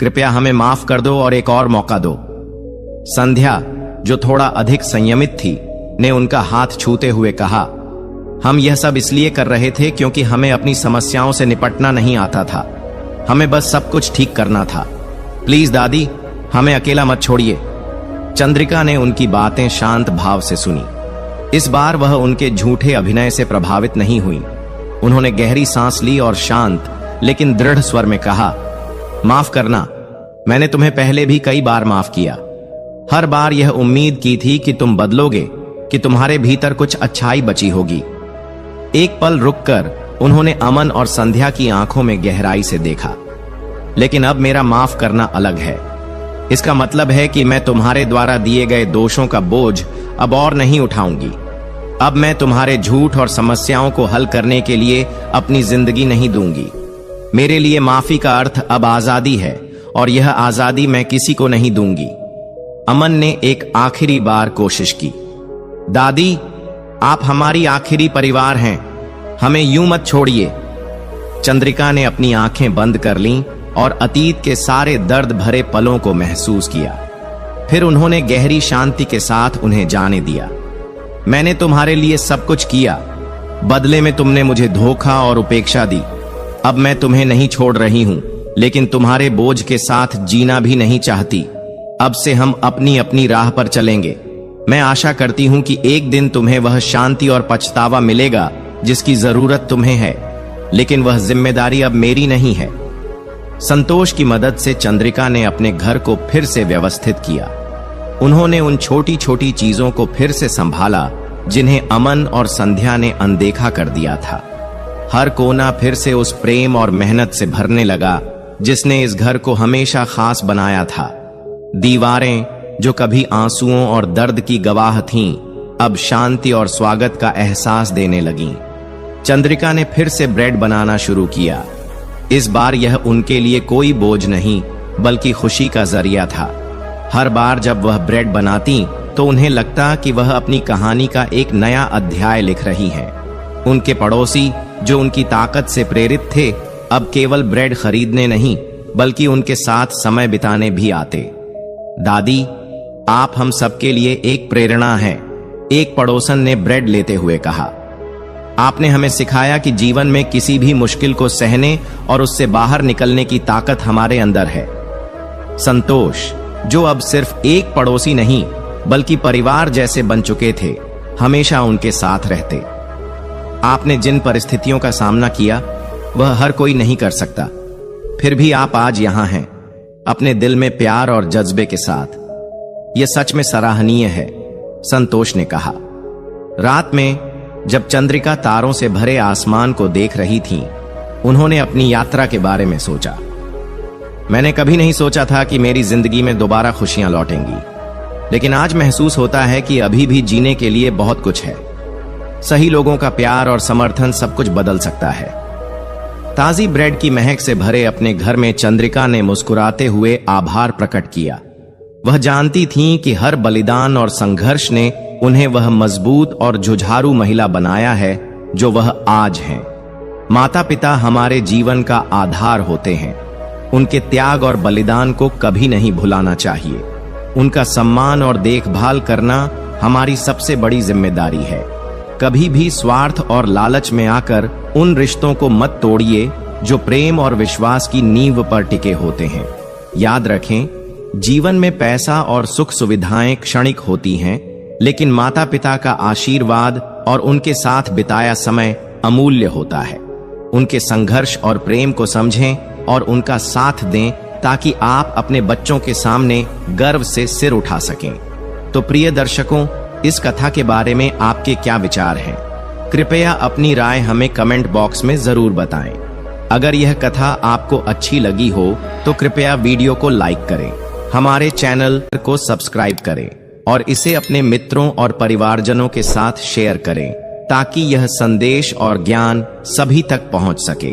कृपया हमें माफ कर दो और एक और मौका दो। संध्या, जो थोड़ा अधिक संयमित थी, ने उनका हाथ छूते हुए कहा, हम यह सब इसलिए कर रहे थे क्योंकि हमें अपनी समस्याओं से निपटना नहीं आता था। हमें बस सब कुछ ठीक करना था। प्लीज दादी, हमें अकेला मत छोड़िए। चंद्रिका ने उनकी बातें शांत भाव से सुनी। इस बार वह उनके झूठे अभिनय से प्रभावित नहीं हुई। उन्होंने गहरी सांस ली और शांत लेकिन दृढ़ स्वर में कहा, माफ करना, मैंने तुम्हें पहले भी कई बार माफ किया। हर बार यह उम्मीद की थी कि तुम बदलोगे, कि तुम्हारे भीतर कुछ अच्छाई बची होगी। एक पल रुककर उन्होंने अमन और संध्या की आंखों में गहराई से देखा। लेकिन अब मेरा माफ करना अलग है। इसका मतलब है कि मैं तुम्हारे द्वारा दिए गए दोषों का बोझ अब और नहीं उठाऊंगी। अब मैं तुम्हारे झूठ और समस्याओं को हल करने के लिए अपनी जिंदगी नहीं दूंगी। मेरे लिए माफी का अर्थ अब आजादी है और यह आजादी मैं किसी को नहीं दूंगी। अमन ने एक आखिरी बार कोशिश की। दादी, आप हमारी आखिरी परिवार हैं, हमें यूं मत छोड़िए। चंद्रिका ने अपनी आंखें बंद कर लीं और अतीत के सारे दर्द भरे पलों को महसूस किया। फिर उन्होंने गहरी शांति के साथ उन्हें जाने दिया। मैंने तुम्हारे लिए सब कुछ किया, बदले में तुमने मुझे धोखा और उपेक्षा दी। अब मैं तुम्हें नहीं छोड़ रही हूं, लेकिन तुम्हारे बोझ के साथ जीना भी नहीं चाहती। अब से हम अपनी अपनी राह पर चलेंगे। मैं आशा करती हूं कि एक दिन तुम्हें वह शांति और पछतावा मिलेगा जिसकी जरूरत तुम्हें है, लेकिन वह जिम्मेदारी अब मेरी नहीं है। संतोष की मदद से चंद्रिका ने अपने घर को फिर से व्यवस्थित किया। उन्होंने उन छोटी छोटी चीजों को फिर से संभाला जिन्हें अमन और संध्या ने अनदेखा कर दिया था। हर कोना फिर से उस प्रेम और मेहनत से भरने लगा जिसने इस घर को हमेशा खास बनाया था। दीवारें, जो कभी आंसुओं और दर्द की गवाह थीं, अब शांति और स्वागत का एहसास देने लगीं। चंद्रिका ने फिर से ब्रेड बनाना शुरू किया। इस बार यह उनके लिए कोई बोझ नहीं, बल्कि खुशी का जरिया था। हर बार जब वह ब्रेड बनाती तो उन्हें लगता कि वह अपनी कहानी का एक नया अध्याय लिख रही है। उनके पड़ोसी, जो उनकी ताकत से प्रेरित थे, अब केवल ब्रेड खरीदने नहीं बल्कि उनके साथ समय बिताने भी आते। दादी, आप हम सबके लिए एक प्रेरणा हैं, एक पड़ोसन ने ब्रेड लेते हुए कहा। आपने हमें सिखाया कि जीवन में किसी भी मुश्किल को सहने और उससे बाहर निकलने की ताकत हमारे अंदर है। संतोष, जो अब सिर्फ एक पड़ोसी नहीं बल्कि परिवार जैसे बन चुके थे, हमेशा उनके साथ रहते। आपने जिन परिस्थितियों का सामना किया वह हर कोई नहीं कर सकता, फिर भी आप आज यहां हैं, अपने दिल में प्यार और जज्बे के साथ। यह सच में सराहनीय है, संतोष ने कहा। रात में जब चंद्रिका तारों से भरे आसमान को देख रही थी, उन्होंने अपनी यात्रा के बारे में सोचा। मैंने कभी नहीं सोचा था कि मेरी जिंदगी में दोबारा खुशियां लौटेंगी, लेकिन आज महसूस होता है कि अभी भी जीने के लिए बहुत कुछ है। सही लोगों का प्यार और समर्थन सब कुछ बदल सकता है। ताजी ब्रेड की महक से भरे अपने घर में चंद्रिका ने मुस्कुराते हुए आभार प्रकट किया। वह जानती थीं कि हर बलिदान और संघर्ष ने उन्हें वह मजबूत और जुझारू महिला बनाया है जो वह आज हैं। माता पिता हमारे जीवन का आधार होते हैं। उनके त्याग और बलिदान को कभी नहीं भुलाना चाहिए। उनका सम्मान और देखभाल करना हमारी सबसे बड़ी जिम्मेदारी है। कभी भी स्वार्थ और लालच में आकर उन रिश्तों को मत तोड़िए जो प्रेम और विश्वास की नींव पर टिके होते हैं। याद रखें, जीवन में पैसा और सुख सुविधाएं क्षणिक होती हैं, लेकिन माता पिता का आशीर्वाद और उनके साथ बिताया समय अमूल्य होता है। उनके संघर्ष और प्रेम को समझें और उनका साथ दें ताकि आप अपने बच्चों के सामने गर्व से सिर उठा सकें। तो प्रिय दर्शकों, इस कथा के बारे में आपके क्या विचार हैं? कृपया अपनी राय हमें कमेंट बॉक्स में जरूर बताएं। अगर यह कथा आपको अच्छी लगी हो तो कृपया वीडियो को लाइक करें, हमारे चैनल को सब्सक्राइब करें और इसे अपने मित्रों और परिवारजनों के साथ शेयर करें ताकि यह संदेश और ज्ञान सभी तक पहुंच सके।